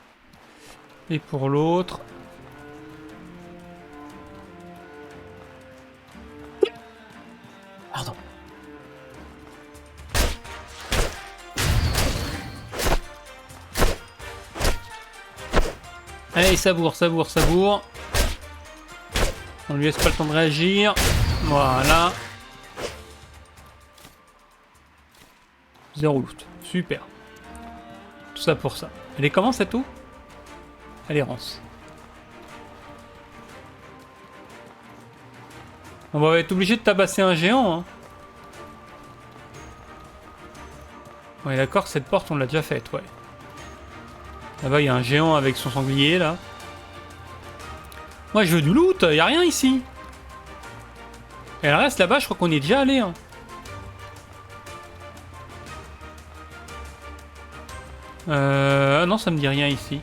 Et pour l'autre... Pardon. Allez, savoure, savoure, savoure. On lui laisse pas le temps de réagir. Voilà. 0 loot. Super. Tout ça pour ça. Elle est comment cette eau? Elle est rance. On va être obligé de tabasser un géant. Hein. Ouais, d'accord, cette porte on l'a déjà faite, ouais. Là-bas il y a un géant avec son sanglier là. Moi je veux du loot, il n'y a rien ici. Et le reste là-bas, je crois qu'on y est déjà allé. Hein. Non, ça me dit rien ici.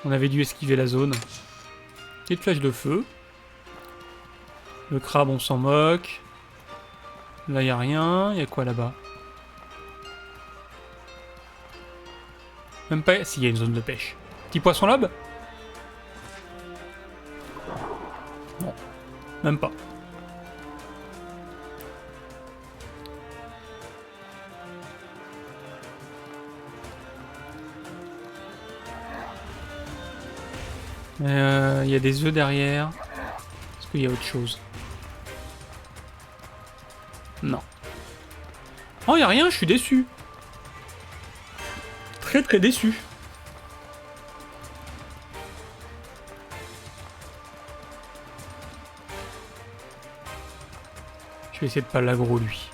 On avait dû esquiver la zone. Petite flèche de feu. Le crabe, on s'en moque. Là, il n'y a rien. Il y a quoi là-bas? Même pas... S'il y a une zone de pêche. Petit poisson lobe? Non. Même pas. Il y a des œufs derrière. Est-ce qu'il y a autre chose? Non. Oh, il n'y a rien, je suis déçu. Très très déçu. Je vais essayer de pas l'aggro lui.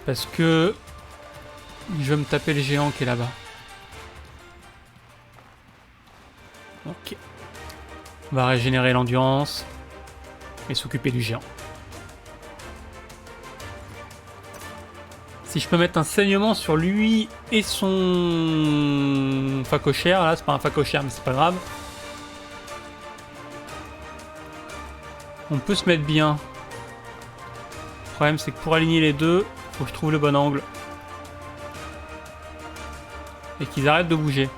Parce que... je vais me taper le géant qui est là-bas. Ok. On va régénérer l'endurance et s'occuper du géant. Si je peux mettre un saignement sur lui et son phacochère, là c'est pas un phacochère mais c'est pas grave. On peut se mettre bien. Le problème c'est que pour aligner les deux, faut que je trouve le bon angle. Et qu'ils arrêtent de bouger.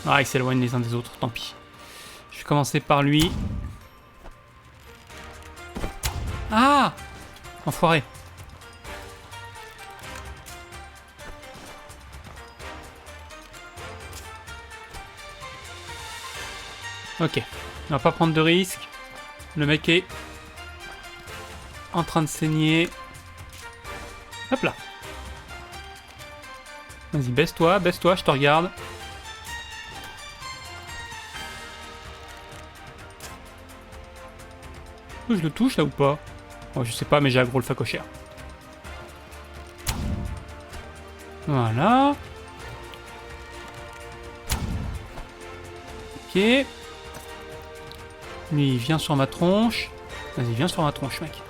Ah, ils s'éloignent les uns des autres, tant pis. Je vais commencer par lui. Ah! Enfoiré. Ok. On va pas prendre de risques. Le mec est en train de saigner. Hop là. Vas-y, baisse-toi, je te regarde. Je le touche là ou pas? Oh, je sais pas, mais j'ai aggro le phacochère. Voilà. Ok. Lui, il vient sur ma tronche. Vas-y, viens sur ma tronche, mec.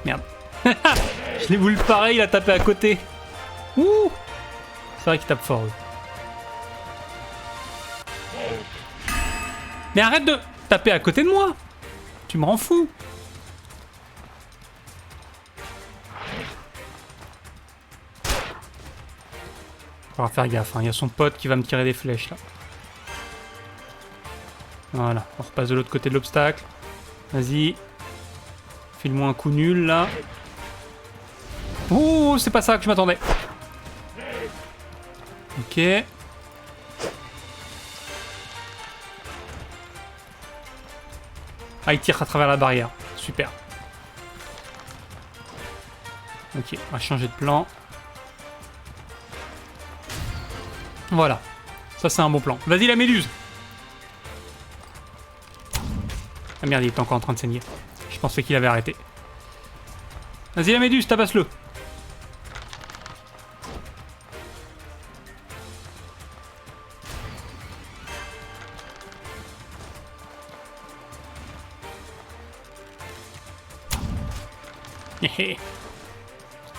Merde. Je l'ai voulu pareil, il a tapé à côté. Ouh. C'est vrai qu'il tape fort, eux. Mais arrête de taper à côté de moi. Tu me rends fou. On va faire gaffe, hein. Il y a son pote qui va me tirer des flèches là. Voilà, on repasse de l'autre côté de l'obstacle. Vas-y. File-moi un coup nul là. Oh, c'est pas ça que je m'attendais. Ok. Ah, il tire à travers la barrière. Super. Ok, on va changer de plan. Voilà. Ça, c'est un bon plan. Vas-y, la méduse. Ah merde, il était encore en train de saigner. Je pensais qu'il avait arrêté. Vas-y, la méduse, tabasse-le.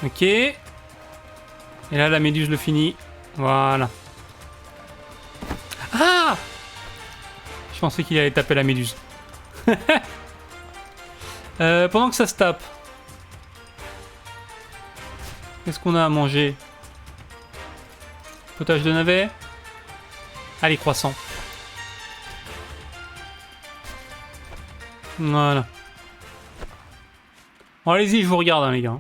Ok. Et là, la méduse le finit. Voilà. Ah! Je pensais qu'il allait taper la méduse. Pendant que ça se tape. Qu'est-ce qu'on a à manger? Potage de navet. Allez, croissant. Voilà. Bon, allez-y, je vous regarde, hein, les gars.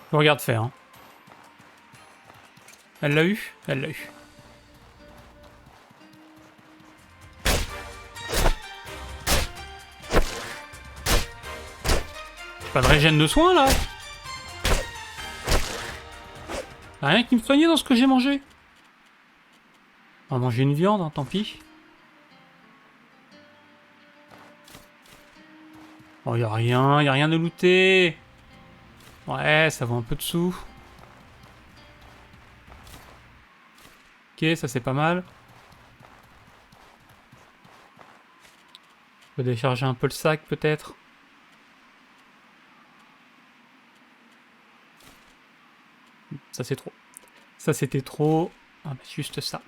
Je vous regarde faire. Hein. Elle l'a eu? Elle l'a eu. Pas de régène de soins, là? Rien qui me soignait dans ce que j'ai mangé. On va manger une viande, hein, tant pis. Oh, y a rien de looté. Ouais, ça vaut un peu de sous. Ok, ça c'est pas mal. Je peux décharger un peu le sac, peut-être. Ça c'est trop. Ça c'était trop. Ah, bah, juste ça.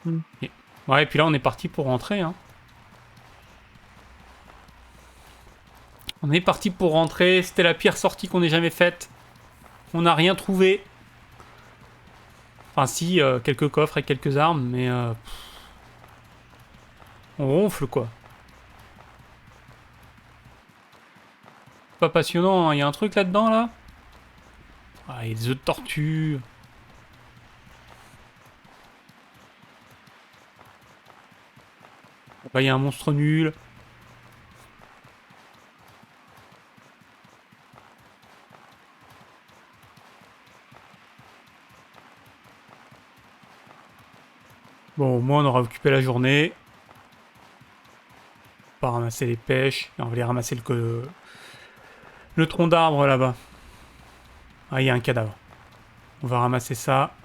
Okay. Ouais, et puis là on est parti pour rentrer. Hein. On est parti pour rentrer. C'était la pire sortie qu'on ait jamais faite. On n'a rien trouvé. Enfin si, quelques coffres et quelques armes, mais... on ronfle quoi. Pas passionnant, il y a un truc là-dedans là. Ah, il y a des œufs de tortue. Bah, il y a un monstre nul. Bon, au moins on aura occupé la journée. On va ramasser les pêches. Et on va aller ramasser le tronc d'arbre là-bas. Ah, il y a un cadavre. On va ramasser ça.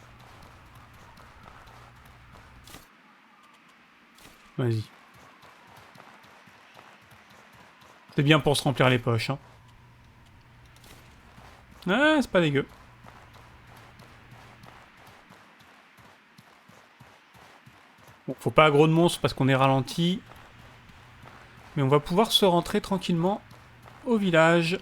Vas-y. C'est bien pour se remplir les poches. Hein. Ah, c'est pas dégueu. Bon, faut pas aggro de monstres parce qu'on est ralenti. Mais on va pouvoir se rentrer tranquillement au village.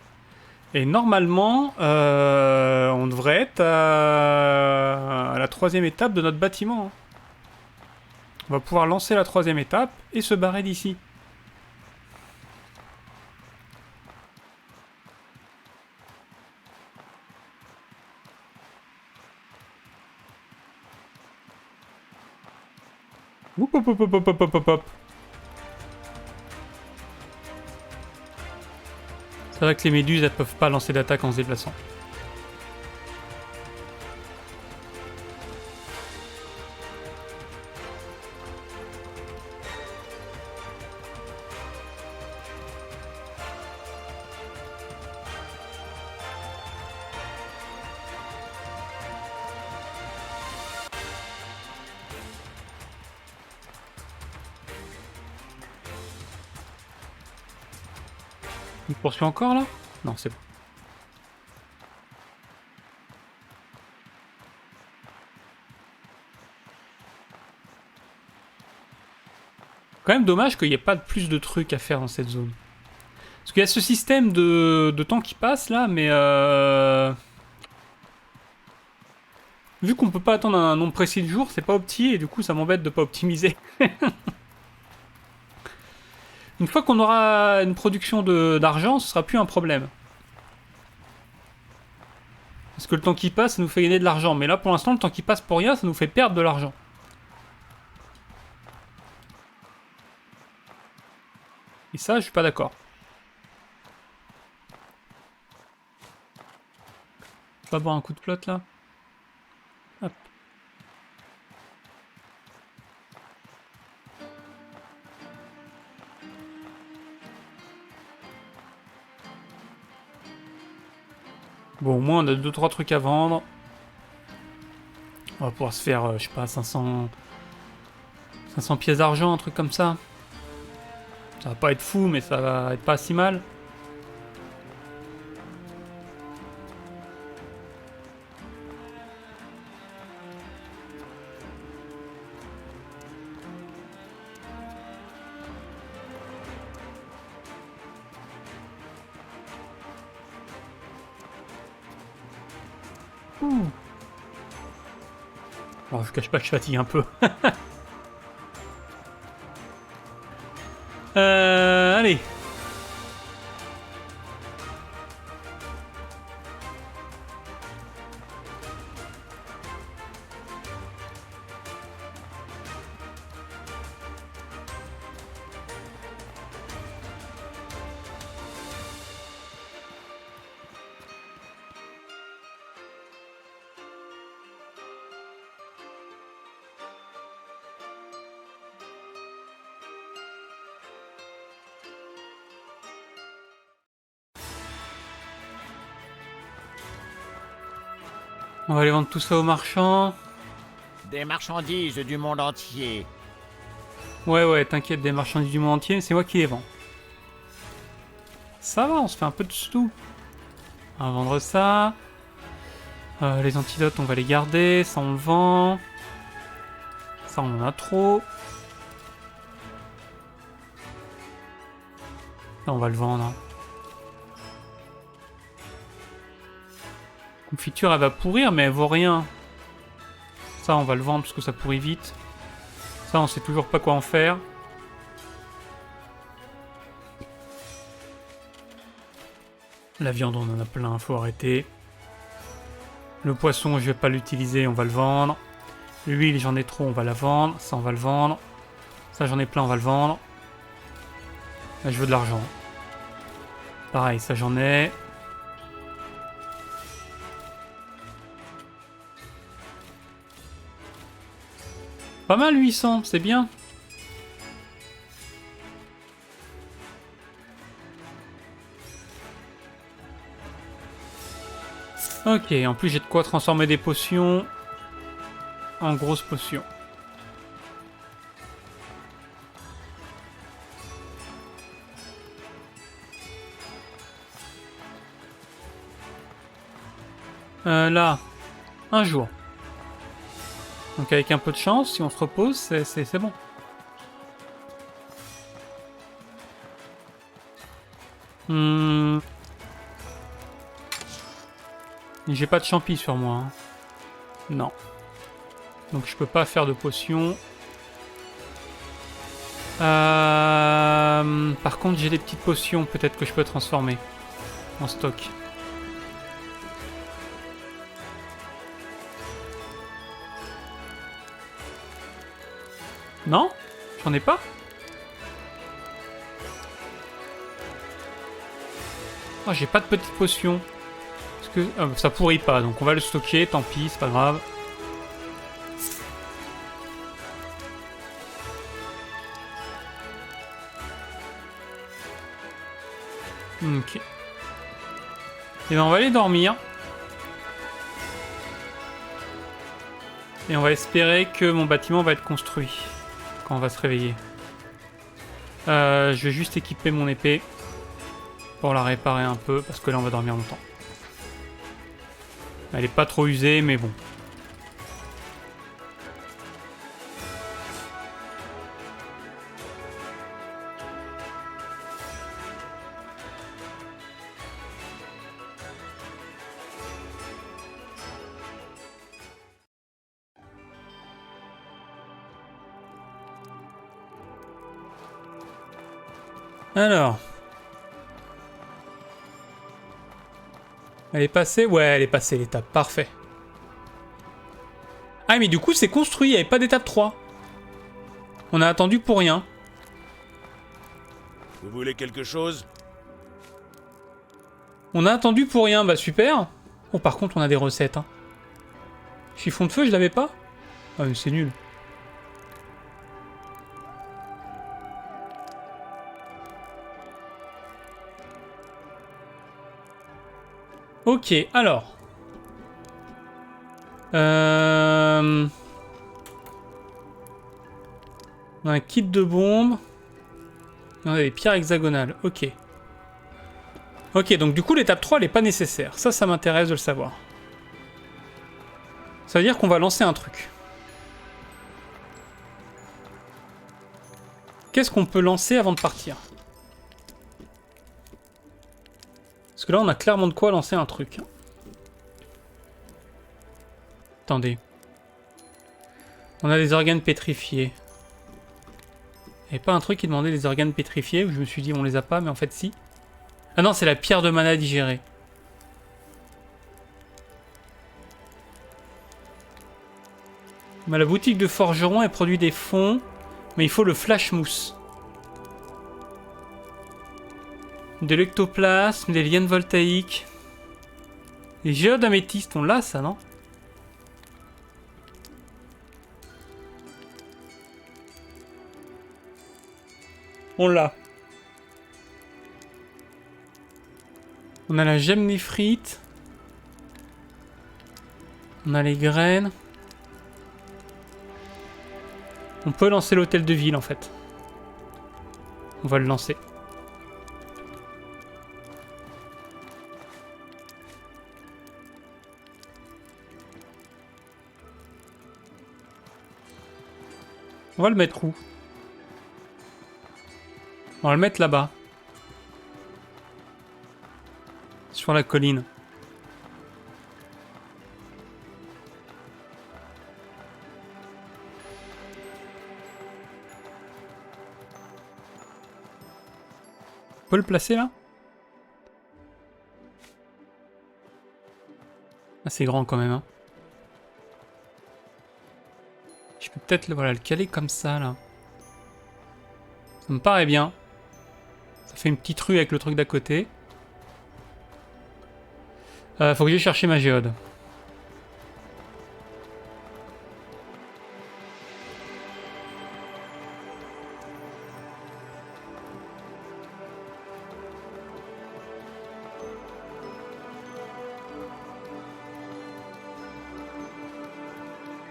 Et normalement, on devrait être à la 3e étape de notre bâtiment. Hein. On va pouvoir lancer la 3e étape et se barrer d'ici. Hop, hop, hop, hop, hop, hop, hop. C'est vrai que les méduses, elles peuvent pas lancer d'attaque en se déplaçant. Il me poursuit encore là? Non, c'est bon. Quand même dommage qu'il n'y ait pas plus de trucs à faire dans cette zone. Parce qu'il y a ce système de temps qui passe là, mais vu qu'on peut pas attendre un nombre précis de jours, c'est pas opti et du coup ça m'embête de pas optimiser. Une fois qu'on aura une production d'argent, ce sera plus un problème. Parce que le temps qui passe, ça nous fait gagner de l'argent. Mais là, pour l'instant, le temps qui passe pour rien, ça nous fait perdre de l'argent. Et ça, je suis pas d'accord. On va boire un coup de flotte, là. Hop. Bon, au moins on a 2-3 trucs à vendre. On va pouvoir se faire, je sais pas, 500 pièces d'argent, un truc comme ça. Ça va pas être fou, mais ça va être pas si mal. Ouh. Bon, je cache pas que je fatigue un peu. Allez. On va aller vendre tout ça aux marchands. Des marchandises du monde entier. Ouais, t'inquiète, des marchandises du monde entier, c'est moi qui les vends. Ça va, on se fait un peu de sous. On va vendre ça. Les antidotes, on va les garder. Ça, on le vend. Ça, on en a trop. Ça, on va le vendre. Confiture, elle va pourrir, mais elle vaut rien. Ça, on va le vendre parce que ça pourrit vite. Ça, on sait toujours pas quoi en faire. La viande, on en a plein, faut arrêter. Le poisson, je vais pas l'utiliser, on va le vendre. L'huile, j'en ai trop, on va la vendre. Ça, on va le vendre. Ça, j'en ai plein, on va le vendre. Là, je veux de l'argent. Pareil, ça, j'en ai. Pas mal 800, c'est bien. Ok, en plus j'ai de quoi transformer des potions en grosses potions. Là, un jour. Donc avec un peu de chance, si on se repose, c'est bon. J'ai pas de champi sur moi. Hein. Non. Donc je peux pas faire de potions. Par contre, j'ai des petites potions, peut-être que je peux transformer en stock. Non? J'en ai pas? Oh, j'ai pas de petites potions. Parce que ça pourrit pas, donc on va le stocker, tant pis, c'est pas grave. Ok. Et ben on va aller dormir. Et on va espérer que mon bâtiment va être construit quand on va se réveiller. Je vais juste équiper mon épée pour la réparer un peu, parce que là on va dormir longtemps. Elle est pas trop usée, mais bon. Alors. Elle est passée? Ouais, elle est passée l'étape, parfait. Ah mais du coup c'est construit, il n'y avait pas d'étape 3. On a attendu pour rien. Vous voulez quelque chose? On a attendu pour rien, bah super. Oh par contre on a des recettes. Hein. Chiffon de feu, je l'avais pas? Ah mais c'est nul. Ok, alors. On a un kit de bombes. Et on a des pierres hexagonales. Ok. Ok, donc du coup l'étape 3 elle est pas nécessaire. Ça m'intéresse de le savoir. Ça veut dire qu'on va lancer un truc. Qu'est-ce qu'on peut lancer avant de partir? Parce que là on a clairement de quoi lancer un truc. Attendez. On a des organes pétrifiés. Il n'y avait pas un truc qui demandait des organes pétrifiés où je me suis dit on les a pas, mais en fait si. Ah non, c'est la pierre de mana digérée. Bah, la boutique de forgeron elle produit des fonds, mais il faut le flash mousse. De l'ectoplasme, des lianes voltaïques. Les géodes améthystes, on l'a ça, non? On l'a. On a la gemme néphrite. On a les graines. On peut lancer l'hôtel de ville en fait. On va le lancer. On va le mettre où? On va le mettre là-bas. Sur la colline. On peut le placer là? Ah, c'est grand quand même. Hein. Je peux peut-être voilà, le caler comme ça là. Ça me paraît bien. Ça fait une petite rue avec le truc d'à côté. Faut que j'aille chercher ma géode.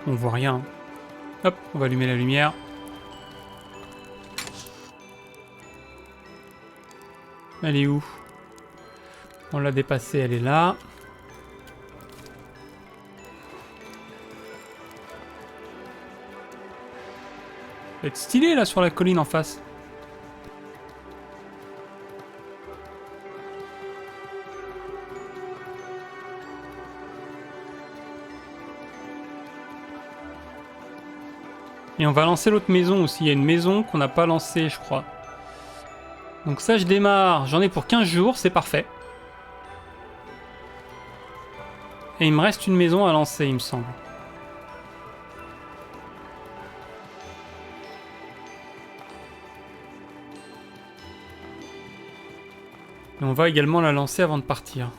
On voit rien. Hop, on va allumer la lumière. Elle est où? On l'a dépassée, elle est là. Ça va être stylé là sur la colline en face. Et on va lancer l'autre maison aussi. Il y a une maison qu'on n'a pas lancée, je crois. Donc ça, je démarre. J'en ai pour 15 jours, c'est parfait. Et il me reste une maison à lancer, il me semble. Et on va également la lancer avant de partir.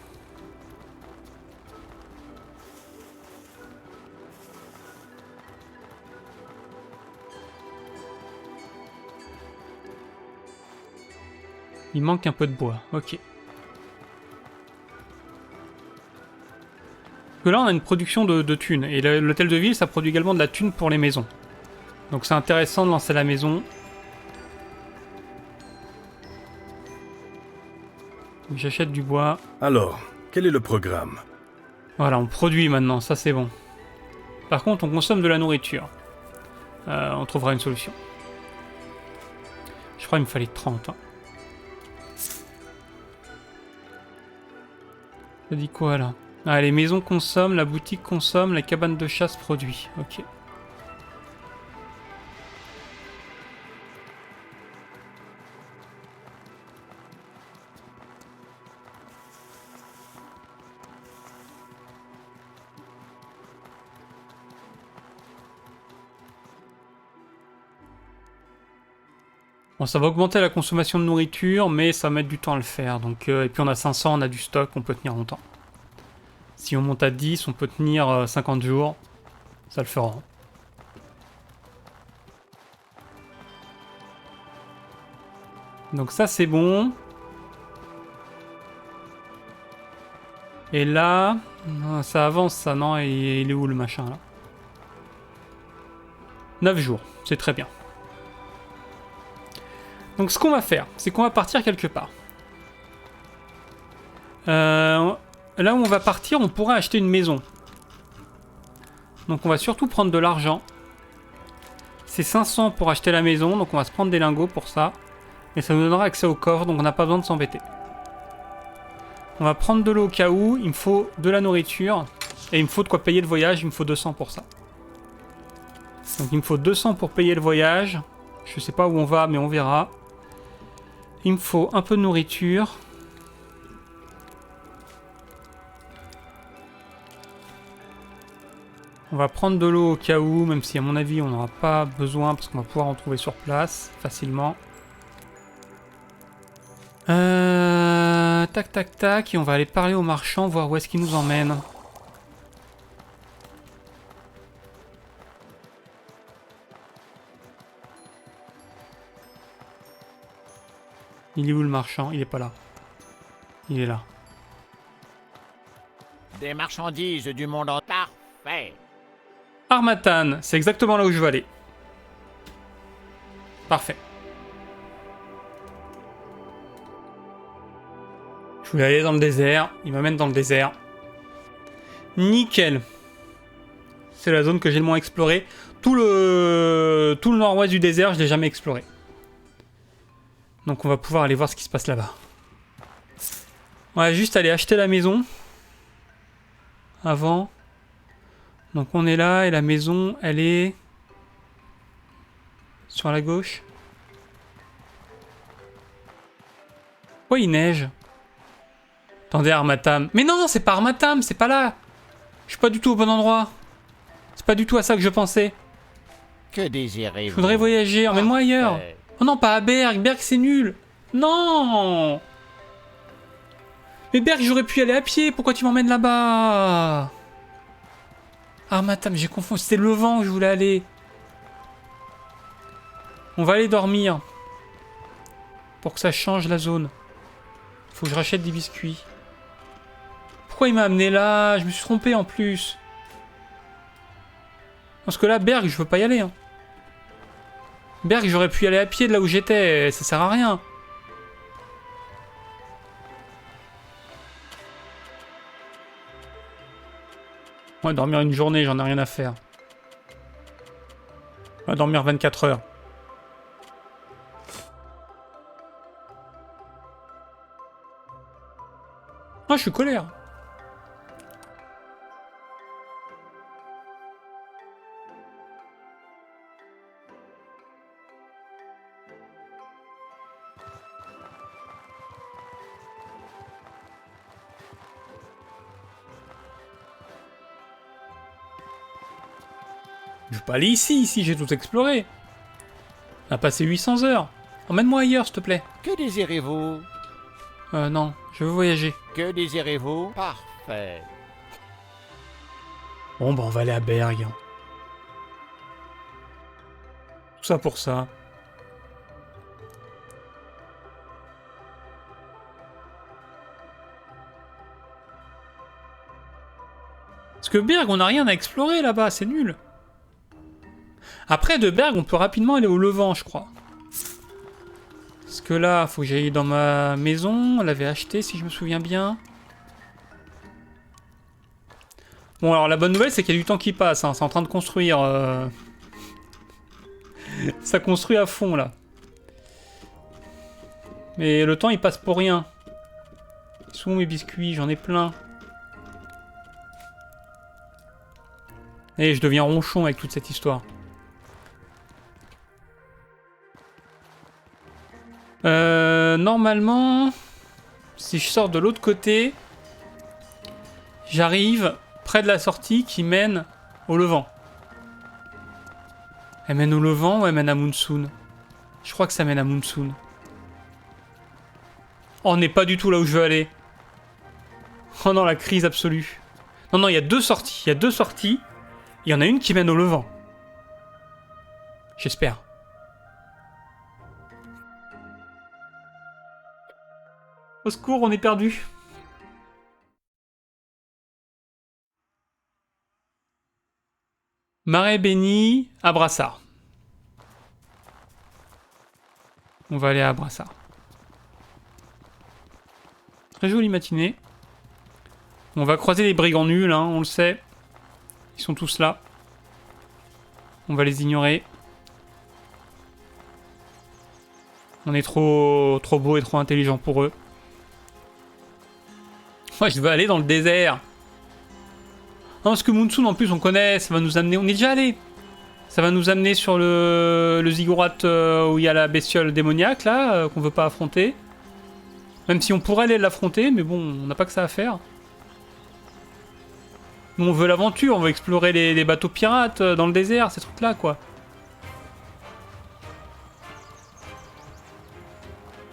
Il manque un peu de bois, ok. Que là on a une production de thunes, et l'hôtel de ville ça produit également de la thune pour les maisons. Donc c'est intéressant de lancer la maison. J'achète du bois. Alors, quel est le programme? Voilà, on produit maintenant, ça c'est bon. Par contre on consomme de la nourriture. On trouvera une solution. Je crois qu'il me fallait 30. Hein. Ça dit quoi là? Ah, les maisons consomment, la boutique consomme, la cabane de chasse produit. Ok. Bon, ça va augmenter la consommation de nourriture, mais ça va mettre du temps à le faire. Donc, et puis on a 500, on a du stock, on peut tenir longtemps. Si on monte à 10, on peut tenir 50 jours. Ça le fera. Donc ça c'est bon. Et là... Ça avance ça, non? Et il est où le machin là? 9 jours, c'est très bien. Donc ce qu'on va faire, c'est qu'on va partir quelque part. Là où on va partir, on pourrait acheter une maison. Donc on va surtout prendre de l'argent. C'est 500 pour acheter la maison, donc on va se prendre des lingots pour ça. Et ça nous donnera accès au coffre, donc on n'a pas besoin de s'embêter. On va prendre de l'eau au cas où, il me faut de la nourriture. Et il me faut de quoi payer le voyage, il me faut 200 pour ça. Donc il me faut 200 pour payer le voyage. Je sais pas où on va, mais on verra. Il me faut un peu de nourriture. On va prendre de l'eau au cas où, même si à mon avis on n'aura pas besoin parce qu'on va pouvoir en trouver sur place facilement. Tac tac tac, et on va aller parler au marchand, voir où est-ce qu'il nous emmène. Il est où le marchand? Il est pas là. Il est là. Des marchandises du monde entier. Parfait. Harmattan, c'est exactement là où je veux aller. Parfait. Je voulais aller dans le désert, il m'amène dans le désert. Nickel. C'est la zone que j'ai le moins explorée. Tout le nord-ouest du désert, je l'ai jamais exploré. Donc on va pouvoir aller voir ce qui se passe là-bas. On va juste aller acheter la maison. Avant. Donc on est là et la maison, elle est... sur la gauche. Pourquoi il neige? Attendez, Harmattan. Mais non, c'est pas Harmattan, c'est pas là. Je suis pas du tout au bon endroit. C'est pas du tout à ça que je pensais. Que désirez-vous? Je voudrais voyager, emmène-moi ailleurs. Parfait. Oh non, pas à Berg. Berg, c'est nul. Non. Mais Berg, j'aurais pu y aller à pied. Pourquoi tu m'emmènes là-bas? Harmattan, j'ai confondu. C'était le vent où je voulais aller. On va aller dormir. Pour que ça change la zone. Faut que je rachète des biscuits. Pourquoi il m'a amené là? Je me suis trompé en plus. Parce que là, Berg, je veux pas y aller. Hein. Berg, j'aurais pu y aller à pied de là où j'étais. Ça sert à rien. On va dormir une journée, j'en ai rien à faire. On va dormir 24 heures. Ah, je suis colère. Je veux pas aller ici, j'ai tout exploré. On a passé 800 heures. Emmène-moi ailleurs, s'il te plaît. Que désirez-vous? Non, je veux voyager. Que désirez-vous? Parfait. Bon, bah on va aller à Berg. Tout ça pour ça. Parce que Berg, on n'a rien à explorer là-bas, c'est nul. Après, de Berg, on peut rapidement aller au Levant, je crois. Parce que là, faut que j'aille dans ma maison. On l'avait acheté, si je me souviens bien. Bon, alors la bonne nouvelle, c'est qu'il y a du temps qui passe. Hein. C'est en train de construire. Ça construit à fond, là. Mais le temps, il passe pour rien. Ils sont où mes biscuits? J'en ai plein. Et je deviens ronchon avec toute cette histoire. Normalement, si je sors de l'autre côté, j'arrive près de la sortie qui mène au Levant. Elle mène au Levant ou elle mène à Monsoon? Je crois que ça mène à Monsoon. Oh, on n'est pas du tout là où je veux aller. Oh non, la crise absolue. Non, non, il y a deux sorties. Il y a deux sorties. Il y en a une qui mène au Levant. J'espère. Au secours, on est perdu. Marais béni à Brassard. On va aller à Brassard. Très jolie matinée. On va croiser les brigands nuls, hein, on le sait. Ils sont tous là. On va les ignorer. On est trop beau et trop intelligent pour eux. Moi, je veux aller dans le désert. Non, parce que Monsoon, en plus, on connaît. Ça va nous amener... On est déjà allé. Ça va nous amener sur le ziggurat où il y a la bestiole démoniaque, là, qu'on veut pas affronter. Même si on pourrait aller l'affronter, mais bon, on n'a pas que ça à faire. Nous, on veut l'aventure. On veut explorer les bateaux pirates dans le désert, ces trucs-là, quoi.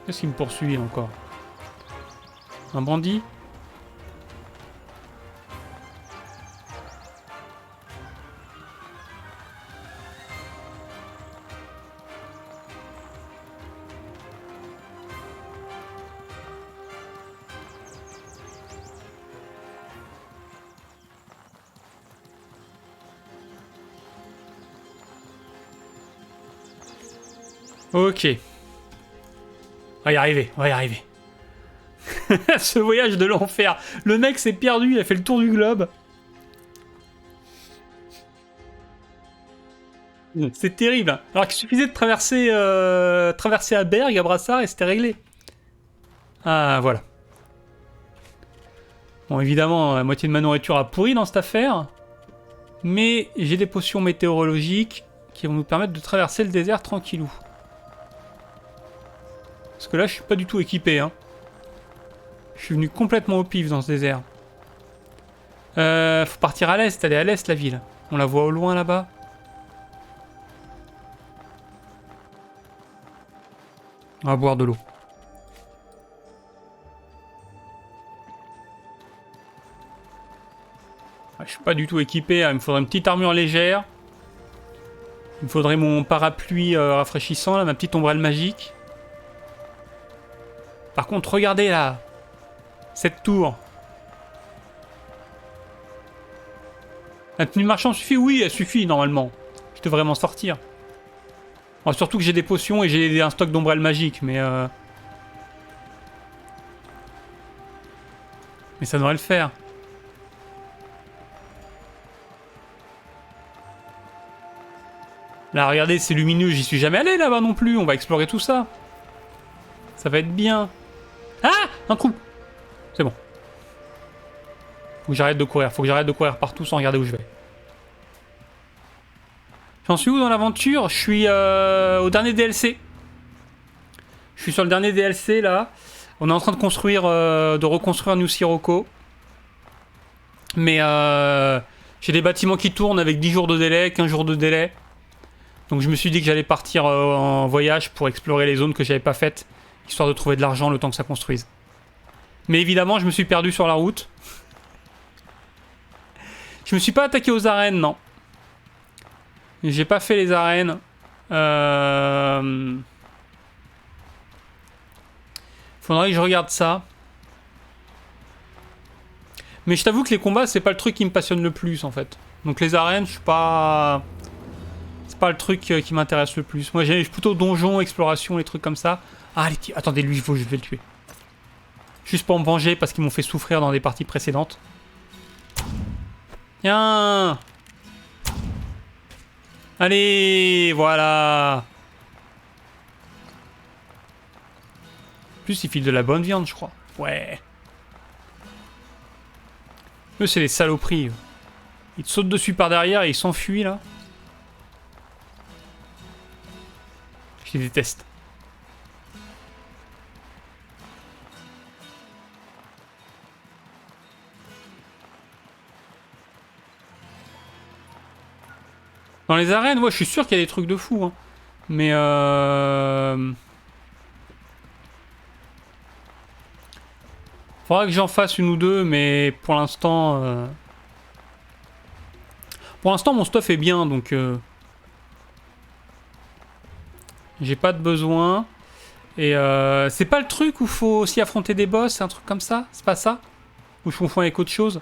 Qu'est-ce qu'il me poursuit encore? Un bandit? Ok. On va y arriver, on va y arriver. Ce voyage de l'enfer. Le mec s'est perdu, il a fait le tour du globe. C'est terrible. Alors qu'il suffisait de traverser à Berg, à Brassard, et c'était réglé. Ah, voilà. Bon, évidemment, la moitié de ma nourriture a pourri dans cette affaire. Mais j'ai des potions météorologiques qui vont nous permettre de traverser le désert tranquillou. Parce que là, je suis pas du tout équipé, hein. Je suis venu complètement au pif dans ce désert. Faut partir à l'est, aller à l'est, la ville. On la voit au loin, là-bas. On va boire de l'eau. Je suis pas du tout équipé, hein. Il me faudrait une petite armure légère. Il me faudrait mon parapluie rafraîchissant, là, ma petite ombrelle magique. Par contre, regardez là, cette tour. La tenue de marchand suffit? Oui, elle suffit normalement. Je devrais m'en sortir. Bon, surtout que j'ai des potions et j'ai un stock d'ombrelles magiques, mais ça devrait le faire. Là, regardez, c'est lumineux, j'y suis jamais allé là-bas non plus. On va explorer tout ça. Ça va être bien. Ah! Un trou! C'est bon. Faut que j'arrête de courir. Faut que j'arrête de courir partout sans regarder où je vais. J'en suis où dans l'aventure? Je suis au dernier DLC. Je suis sur le dernier DLC là. On est en train de construire, de reconstruire New Sirocco. Mais j'ai des bâtiments qui tournent avec 10 jours de délai, 15 jours de délai. Donc je me suis dit que j'allais partir en voyage pour explorer les zones que j'avais pas faites. Histoire de trouver de l'argent le temps que ça construise. Mais évidemment, je me suis perdu sur la route. Je me suis pas attaqué aux arènes, non. J'ai pas fait les arènes. Faudrait que je regarde ça. Mais je t'avoue que les combats, c'est pas le truc qui me passionne le plus, en fait. Donc les arènes, je suis pas... C'est pas le truc qui m'intéresse le plus. Moi, j'ai plutôt donjon, exploration, les trucs comme ça. Ah, attendez, lui, je vais le tuer. Juste pour me venger parce qu'ils m'ont fait souffrir dans des parties précédentes. Tiens! Allez, voilà! En plus, ils filent de la bonne viande, je crois. Ouais. Eux, c'est des saloperies. Ils te sautent dessus par derrière et ils s'enfuient, là. Je les déteste. Dans les arènes, ouais, je suis sûr qu'il y a des trucs de fou, hein. Mais faudra que j'en fasse une ou deux, mais pour l'instant... Pour l'instant, mon stuff est bien, donc... J'ai pas de besoin. Et c'est pas le truc où faut aussi affronter des boss, un truc comme ça? C'est pas ça? Ou je confonds avec autre chose?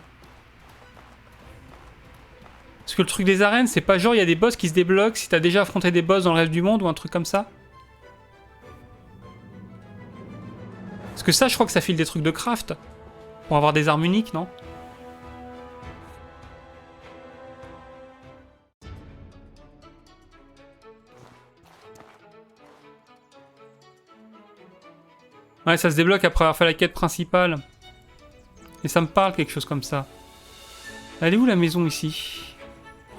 Parce que le truc des arènes, c'est pas genre il y a des boss qui se débloquent si t'as déjà affronté des boss dans le reste du monde ou un truc comme ça? Parce que ça, je crois que ça file des trucs de craft. Pour avoir des armes uniques, non? Ouais, ça se débloque après avoir fait la quête principale. Et ça me parle quelque chose comme ça. Elle est où la maison ici?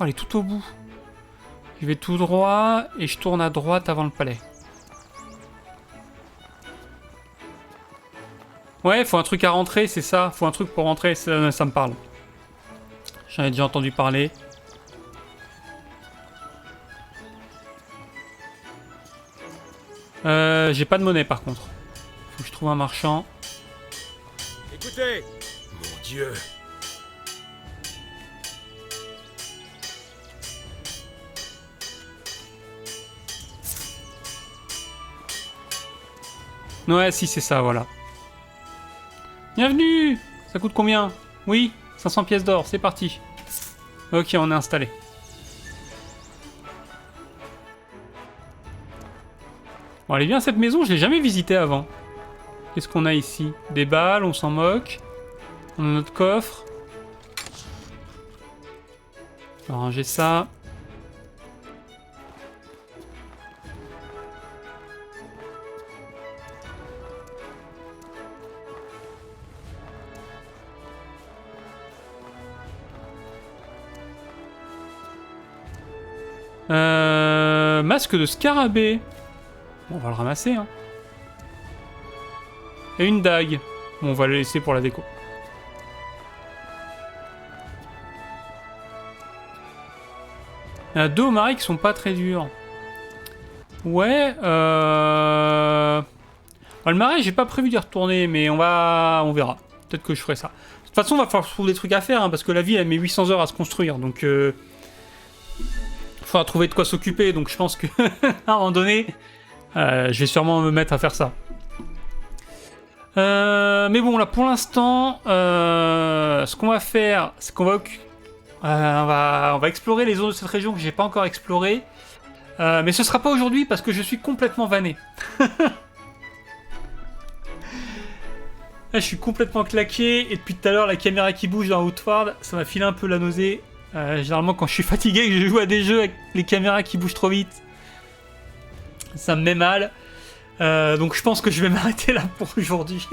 Oh, elle est tout au bout. Je vais tout droit et je tourne à droite avant le palais. Ouais, faut un truc à rentrer, c'est ça. Faut un truc pour rentrer, ça me parle. J'en ai déjà entendu parler. J'ai pas de monnaie par contre. Faut que je trouve un marchand. Écoutez! Mon Dieu! Ouais, si, c'est ça, voilà. Bienvenue! Ça coûte combien? Oui, 500 pièces d'or, c'est parti. Ok, on est installé. Bon, elle est bien cette maison, je l'ai jamais visitée avant. Qu'est-ce qu'on a ici? Des balles, on s'en moque. On a notre coffre. On va ranger ça. Masque de scarabée. Bon, on va le ramasser, hein. Et une dague. Bon, on va le laisser pour la déco. Il y en a deux au marais qui sont pas très durs. Ouais, le marais, j'ai pas prévu d'y retourner, mais on verra. Peut-être que je ferai ça. De toute façon, il va falloir trouver des trucs à faire, hein, parce que la ville, elle met 800 heures à se construire, donc... faudra trouver de quoi s'occuper, donc je pense que à un moment donné, je vais sûrement me mettre à faire ça. Mais bon, là pour l'instant, ce qu'on va faire, c'est qu'on va, on va explorer les zones de cette région que j'ai pas encore explorées. Mais ce sera pas aujourd'hui parce que je suis complètement vanné. Là, je suis complètement claqué et depuis tout à l'heure, la caméra qui bouge dans Outward, ça m'a filé un peu la nausée. Généralement, quand je suis fatigué et que je joue à des jeux avec les caméras qui bougent trop vite, ça me met mal. Donc je pense que je vais m'arrêter là pour aujourd'hui.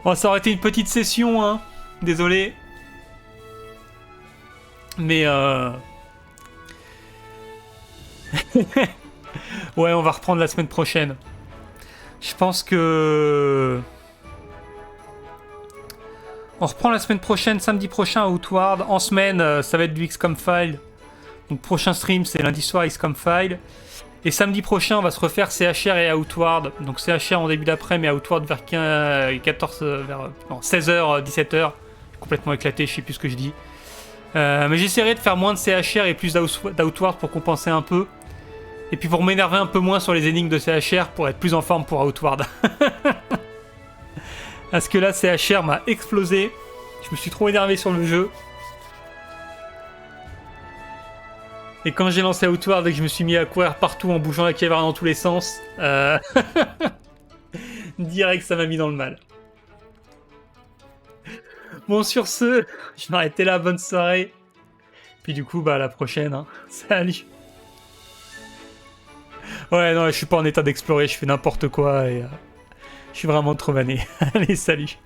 Bon, ça aurait été une petite session, hein. Désolé. Mais ouais, on va reprendre la semaine prochaine. Je pense que... On reprend la semaine prochaine, samedi prochain à Outward. En semaine, ça va être du XCOM File. Donc prochain stream, c'est lundi soir XCOM File. Et samedi prochain, on va se refaire CHR et Outward. Donc CHR en début d'après, mais Outward vers 16h, 17h. Complètement éclaté, je sais plus ce que je dis. Mais j'essaierai de faire moins de CHR et plus d'Outward pour compenser un peu. Et puis pour m'énerver un peu moins sur les énigmes de CHR pour être plus en forme pour Outward. Parce que là, CHR m'a explosé. Je me suis trop énervé sur le jeu. Et quand j'ai lancé Outward et que je me suis mis à courir partout en bougeant la caverne dans tous les sens, direct, ça m'a mis dans le mal. Bon, sur ce, je vais arrêter là. Bonne soirée. Puis du coup, bah à la prochaine. Hein. Salut. Ouais, non, je suis pas en état d'explorer. Je fais n'importe quoi et je suis vraiment trop vanné. Allez, salut.